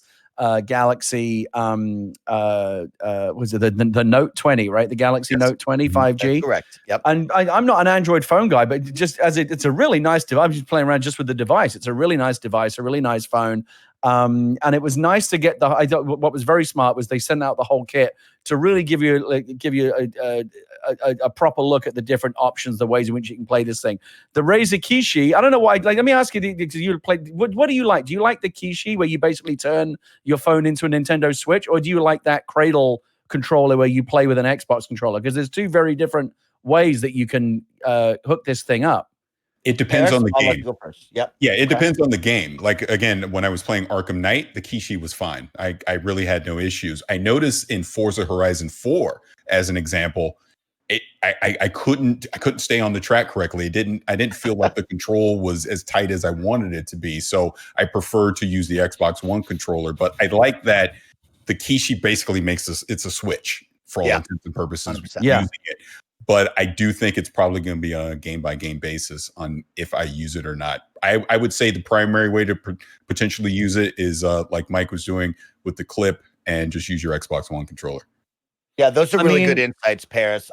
Galaxy. Was it the Note 20, right? The Galaxy Note 20 5G. That's correct. Yep. And I'm not an Android phone guy, but just as it's a really nice device. I'm just playing around just with the device. It's a really nice device, a really nice phone. And it was nice to get what was very smart was they sent out the whole kit to really give you a proper look at the different options, the ways in which you can play this thing. The Razer Kishi, I don't know why. Like, let me ask you, because you play. What do you like? Do you like the Kishi where you basically turn your phone into a Nintendo Switch, or do you like that cradle controller where you play with an Xbox controller? Because there's two very different ways that you can hook this thing up. It depends on the game. Yep. Yeah, it depends on the game. Like, again, when I was playing Arkham Knight, the Kishi was fine. I really had no issues. I noticed in Forza Horizon 4, as an example, I couldn't stay on the track correctly. I didn't feel like the control was as tight as I wanted it to be. So I prefer to use the Xbox One controller. But I like that the Kishi basically makes it's a switch for all intents and purposes. 100%. Using it. But I do think it's probably going to be on a game-by-game basis on if I use it or not. I would say the primary way to potentially use it is like Mike was doing with the clip and just use your Xbox One controller. Yeah, those are really good insights, Parris.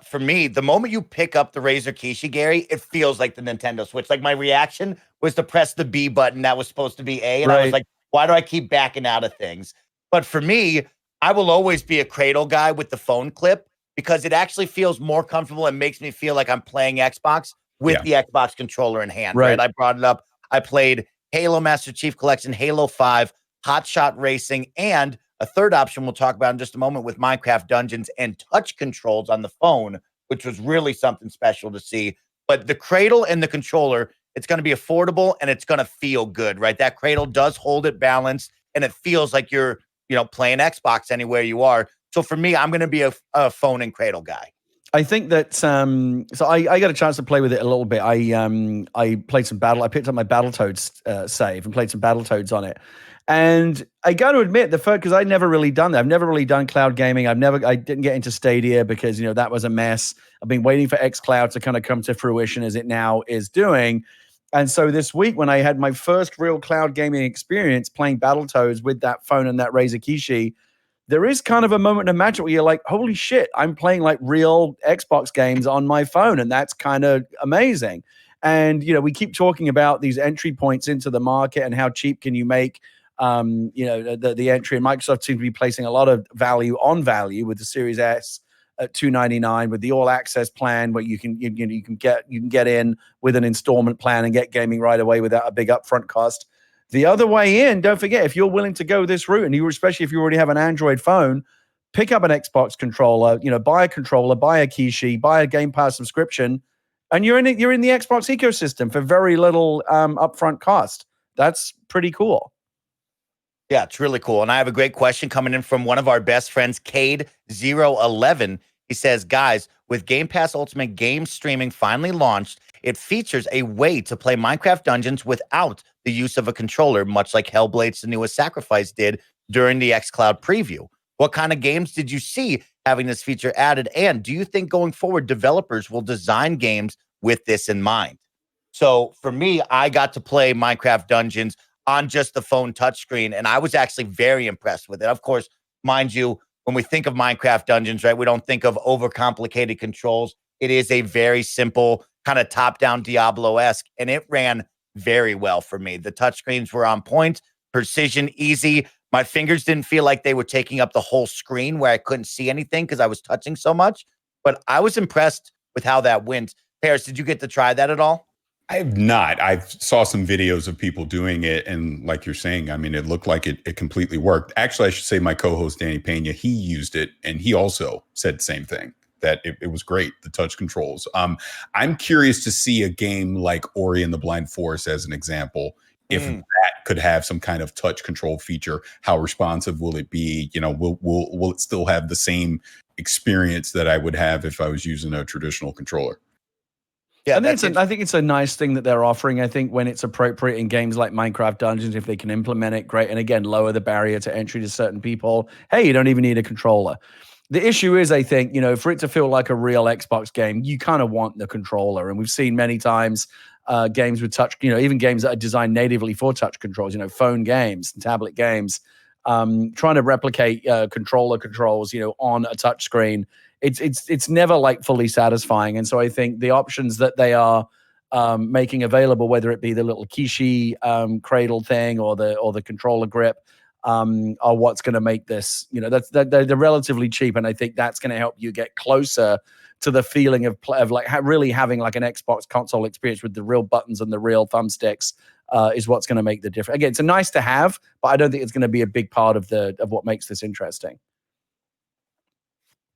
For me, the moment you pick up the Razer Kishi, Gary, it feels like the Nintendo Switch. Like my reaction was to press the B button that was supposed to be A. And I was like, why do I keep backing out of things? But for me, I will always be a cradle guy with the phone clip, because it actually feels more comfortable and makes me feel like I'm playing Xbox with the Xbox controller in hand. Right. I brought it up. I played Halo Master Chief Collection, Halo 5, Hot Shot Racing, and a third option we'll talk about in just a moment with Minecraft Dungeons and touch controls on the phone, which was really something special to see. But the cradle and the controller, it's going to be affordable and it's going to feel good, right? That cradle does hold it balanced and it feels like you're, playing Xbox anywhere you are. So for me, I'm going to be a phone and cradle guy. I think that so I got a chance to play with it a little bit. I played some I picked up my Battletoads save and played some Battletoads on it. And I got to admit, because I'd never really done that. I've never really done cloud gaming. I didn't get into Stadia because that was a mess. I've been waiting for Xcloud to kind of come to fruition as it now is doing. And so this week, when I had my first real cloud gaming experience playing Battletoads with that phone and that Razer Kishi, there is kind of a moment of magic where you're like, holy shit, I'm playing like real Xbox games on my phone. And that's kind of amazing. And, we keep talking about these entry points into the market and how cheap can you make, the entry. And Microsoft seems to be placing a lot of value on value with the Series S at $299 with the all access plan where you can get in with an installment plan and get gaming right away without a big upfront cost. The other way in, don't forget, if you're willing to go this route, and especially if you already have an Android phone, pick up an Xbox controller, buy a controller, buy a Kishi, buy a Game Pass subscription, and you're in the Xbox ecosystem for very little upfront cost. That's pretty cool. Yeah, it's really cool. And I have a great question coming in from one of our best friends, Cade 011. He says, guys, with Game Pass Ultimate game streaming finally launched, it features a way to play Minecraft Dungeons without the use of a controller, much like Hellblade's The Newest Sacrifice did during the Xcloud preview. What kind of games did you see having this feature added? And do you think going forward, developers will design games with this in mind? So for me, I got to play Minecraft Dungeons on just the phone touchscreen. And I was actually very impressed with it. Of course, mind you, when we think of Minecraft Dungeons, right, we don't think of overcomplicated controls. It is a very simple kind of top-down Diablo-esque, and it ran very well for me. The touchscreens were on point, precision, easy. My fingers didn't feel like they were taking up the whole screen where I couldn't see anything because I was touching so much. But I was impressed with how that went. Parris, did you get to try that at all? I have not. I saw some videos of people doing it, and like you're saying, I mean, it looked like it completely worked. Actually, I should say my co-host Danny Pena, he used it, and he also said the same thing, that it was great, the touch controls. I'm curious to see a game like Ori and the Blind Forest as an example. If that could have some kind of touch control feature, how responsive will it be? You know, will it still have the same experience that I would have if I was using a traditional controller? Yeah, I think it's a nice thing that they're offering. I think when it's appropriate in games like Minecraft Dungeons, if they can implement it, great. And again, lower the barrier to entry to certain people. Hey, you don't even need a controller. The issue is, I think, you know, for it to feel like a real Xbox game, you kind of want the controller. And we've seen many times games with touch, you know, even games that are designed natively for touch controls, you know, phone games and tablet games, trying to replicate controller controls, you know, on a touch screen. It's never like fully satisfying. And so I think the options that they are making available, whether it be the little Kishi cradle thing or the controller grip, are what's going to make this, you know, they're relatively cheap. And I think that's going to help you get closer to the feeling of like really having like an Xbox console experience with the real buttons and the real thumbsticks is what's going to make the difference. Again, it's a nice to have, but I don't think it's going to be a big part of what makes this interesting.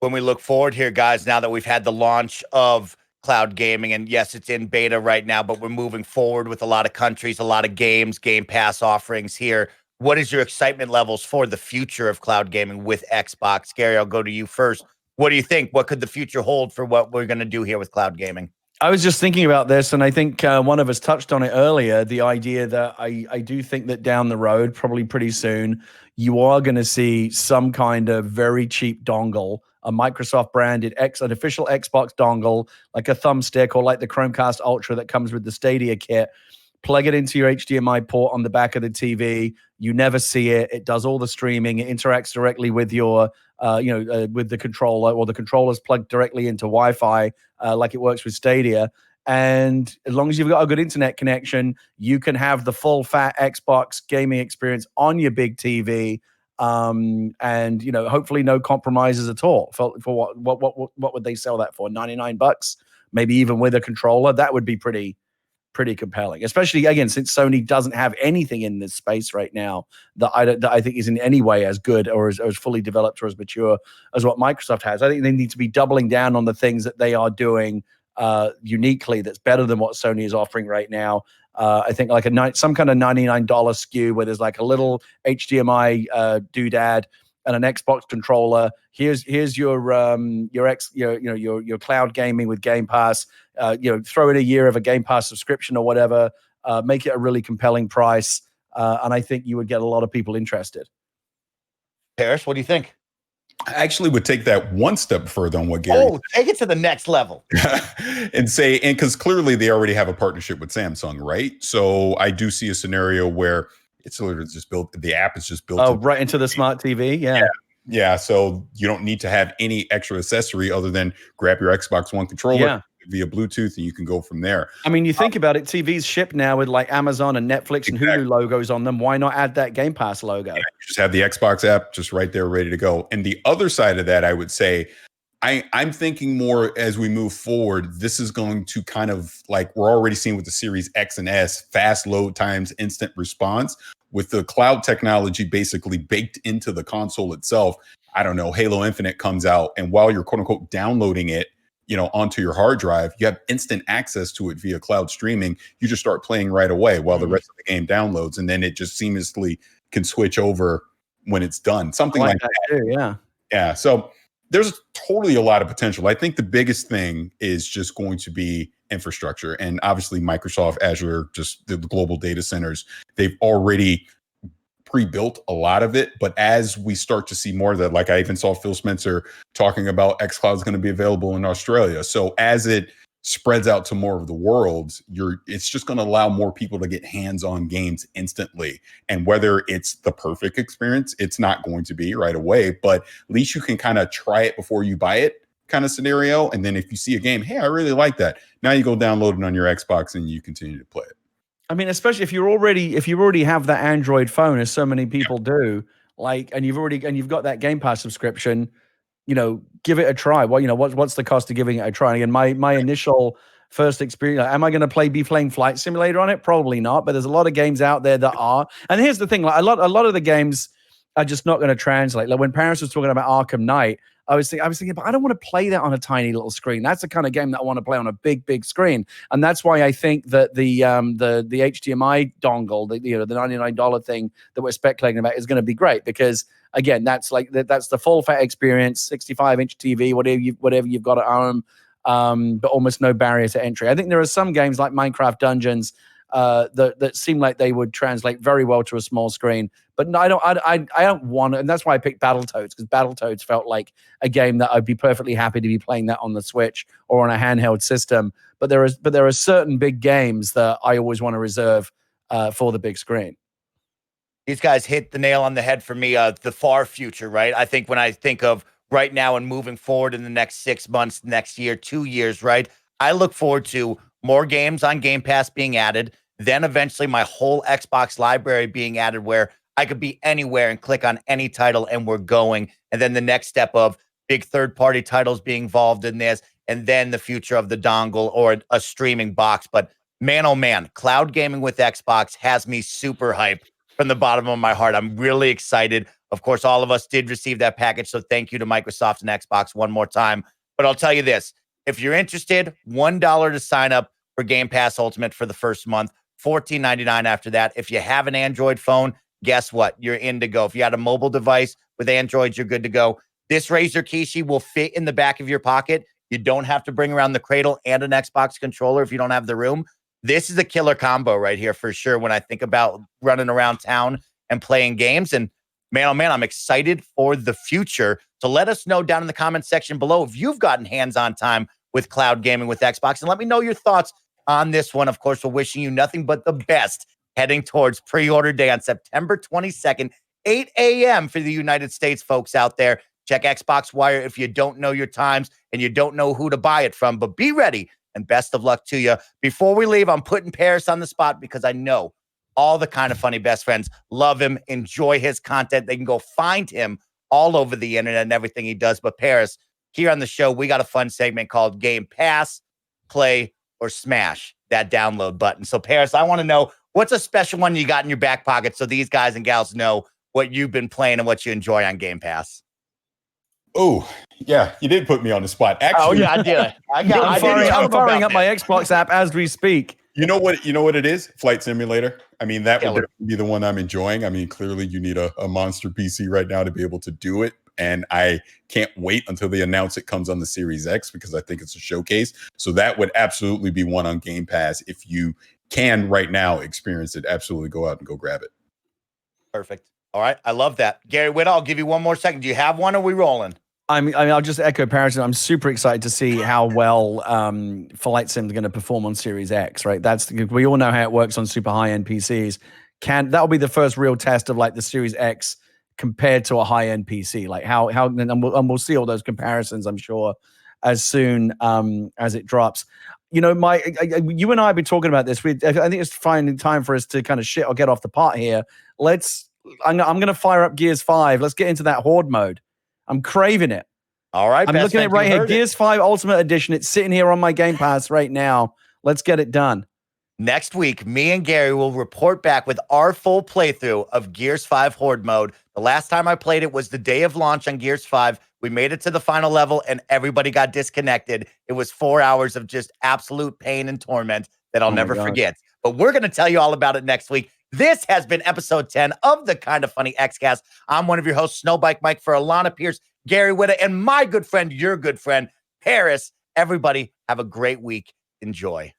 When we look forward here, guys, now that we've had the launch of cloud gaming, and yes, it's in beta right now, but we're moving forward with a lot of countries, a lot of games, Game Pass offerings here. What is your excitement levels for the future of cloud gaming with Xbox? Gary, I'll go to you first. What do you think? What could the future hold for what we're going to do here with cloud gaming? I was just thinking about this, and I think one of us touched on it earlier, the idea that I do think that down the road, probably pretty soon, you are going to see some kind of very cheap dongle, a Microsoft branded an official Xbox dongle, like a thumbstick or like the Chromecast Ultra that comes with the Stadia kit. Plug it into your HDMI port on the back of the TV. You never see it. It does all the streaming. It interacts directly with your, with the controller, or the controller's plugged directly into Wi-Fi, like it works with Stadia. And as long as you've got a good internet connection, you can have the full fat Xbox gaming experience on your big TV. And you know, hopefully no compromises at all. For what would they sell that for? $99, maybe even with a controller. That would be pretty compelling, especially again since Sony doesn't have anything in this space right now that I think is in any way as good or as fully developed or as mature as what Microsoft has. I think they need to be doubling down on the things that they are doing uniquely that's better than what Sony is offering right now. I think like some kind of $99 SKU where there's like a little HDMI doodad and an Xbox controller. Here's your cloud gaming with Game Pass. Throw in a year of a Game Pass subscription or whatever. Make it a really compelling price, and I think you would get a lot of people interested. Parris, what do you think? I actually would take that one step further on what Gary said. Take it to the next level. and because clearly they already have a partnership with Samsung, right? So I do see a scenario where it's literally just built, the app is just built right into the smart TV. Yeah. So you don't need to have any extra accessory other than grab your Xbox One controller via Bluetooth, and you can go from there. I mean, you think about it, TVs ship now with like Amazon and Netflix and Hulu logos on them. Why not add that Game Pass logo? You just have the Xbox app just right there ready to go. And the other side of that, I would say, I'm thinking more as we move forward, this is going to kind of like we're already seeing with the Series X and S, fast load times, instant response. With the cloud technology basically baked into the console itself, I don't know, Halo Infinite comes out, and while you're quote unquote downloading it, onto your hard drive, you have instant access to it via cloud streaming. You just start playing right away while the rest of the game downloads, and then it just seamlessly can switch over when it's done. Something like that too, yeah. So there's totally a lot of potential. I think the biggest thing is just going to be infrastructure, and obviously Microsoft Azure, just the global data centers, they've already pre-built a lot of it. But as we start to see more of that, like I even saw Phil Spencer talking about Xcloud is going to be available in Australia. So as it spreads out to more of the worlds, it's just going to allow more people to get hands-on games instantly. And whether it's the perfect experience, it's not going to be right away, but at least you can kind of try it before you buy it kind of scenario. And then if you see a game, hey, I really like that, now you go download it on your Xbox and you continue to play it. I mean, especially if you already have that Android phone, as so many people do, and you've got that Game Pass subscription, give it a try. Well, what's the cost of giving it a try? And again, my initial first experience, am I going to be playing Flight Simulator on it? Probably not, but there's a lot of games out there that are. And here's the thing, a lot of the games are just not going to translate. Like when Parris was talking about Arkham Knight, I was thinking, but I don't want to play that on a tiny little screen. That's the kind of game that I want to play on a big, big screen. And that's why I think that the HDMI dongle, the $99 thing that we're speculating about is going to be great, because again, that's the full fat experience, 65-inch TV, whatever you've got at home, but almost no barrier to entry. I think there are some games like Minecraft Dungeons that seem like they would translate very well to a small screen. But no, I don't want it, and that's why I picked Battletoads, because Battletoads felt like a game that I'd be perfectly happy to be playing that on the Switch or on a handheld system. But there are certain big games that I always want to reserve for the big screen. These guys hit the nail on the head for me. The far future, right? I think when I think of right now and moving forward in the next 6 months, next year, 2 years, right? I look forward to more games on Game Pass being added, then eventually my whole Xbox library being added, where I could be anywhere and click on any title and we're going. And then the next step of big third-party titles being involved in this, and then the future of the dongle or a streaming box. But man, oh man, cloud gaming with Xbox has me super hyped from the bottom of my heart. I'm really excited. Of course, all of us did receive that package, so thank you to Microsoft and Xbox one more time. But I'll tell you this, if you're interested, $1 to sign up for Game Pass Ultimate for the first month, $14.99 after that. If you have an Android phone, guess what? You're in to go. If you had a mobile device with Android, you're good to go. This Razer Kishi will fit in the back of your pocket. You don't have to bring around the cradle and an Xbox controller if you don't have the room. This is a killer combo right here for sure when I think about running around town and playing games. And man, oh man, I'm excited for the future. So let us know down in the comment section below if you've gotten hands-on time with cloud gaming with Xbox. And let me know your thoughts on this one. Of course, we're wishing you nothing but the best heading towards pre-order day on September 22nd, 8 a.m. for the United States folks out there. Check Xbox Wire if you don't know your times and you don't know who to buy it from, but be ready and best of luck to you. Before we leave, I'm putting Parris on the spot because I know all the Kind of Funny best friends love him, enjoy his content. They can go find him all over the internet and everything he does. But Parris, here on the show, we got a fun segment called Game Pass, Play, or Smash that download button. So Parris, I want to know, what's a special one you got in your back pocket so these guys and gals know what you've been playing and what you enjoy on Game Pass? Oh, yeah, you did put me on the spot. Actually, oh yeah, I did. I'm firing up my Xbox app as we speak. You know what it is? Flight Simulator. I mean, that would be the one I'm enjoying. I mean, clearly you need a monster PC right now to be able to do it. And I can't wait until they announce it comes on the Series X, because I think it's a showcase. So that would absolutely be one on Game Pass. If you can right now experience it, absolutely go out and go grab it. Perfect. All right. I love that. Gary Whitta, I'll give you one more second. Do you have one, or are we rolling? I mean, I'll just echo Parris. I'm super excited to see how well Flight Sim is going to perform on Series X, right? We all know how it works on super high-end PCs. That'll be the first real test of like the Series X compared to a high-end PC, like how and we'll see all those comparisons, I'm sure, as soon as it drops. You know, you and I have been talking about this. I think it's finding time for us to kind of shit or get off the pot here. I'm going to fire up Gears 5. Let's get into that Horde mode. I'm craving it. All right. I'm looking at it right here. Gears 5 Ultimate Edition. It's sitting here on my Game Pass right now. Let's get it done. Next week, me and Gary will report back with our full playthrough of Gears 5 Horde mode. The last time I played it was the day of launch on Gears 5. We made it to the final level and everybody got disconnected. It was 4 hours of just absolute pain and torment that I'll never forget. But we're going to tell you all about it next week. This has been episode 10 of the Kind of Funny Xcast. I'm one of your hosts, SnowBikeMike, for Alanah Pearce, Gary Whitta, and my good friend, your good friend, Parris. Everybody have a great week. Enjoy.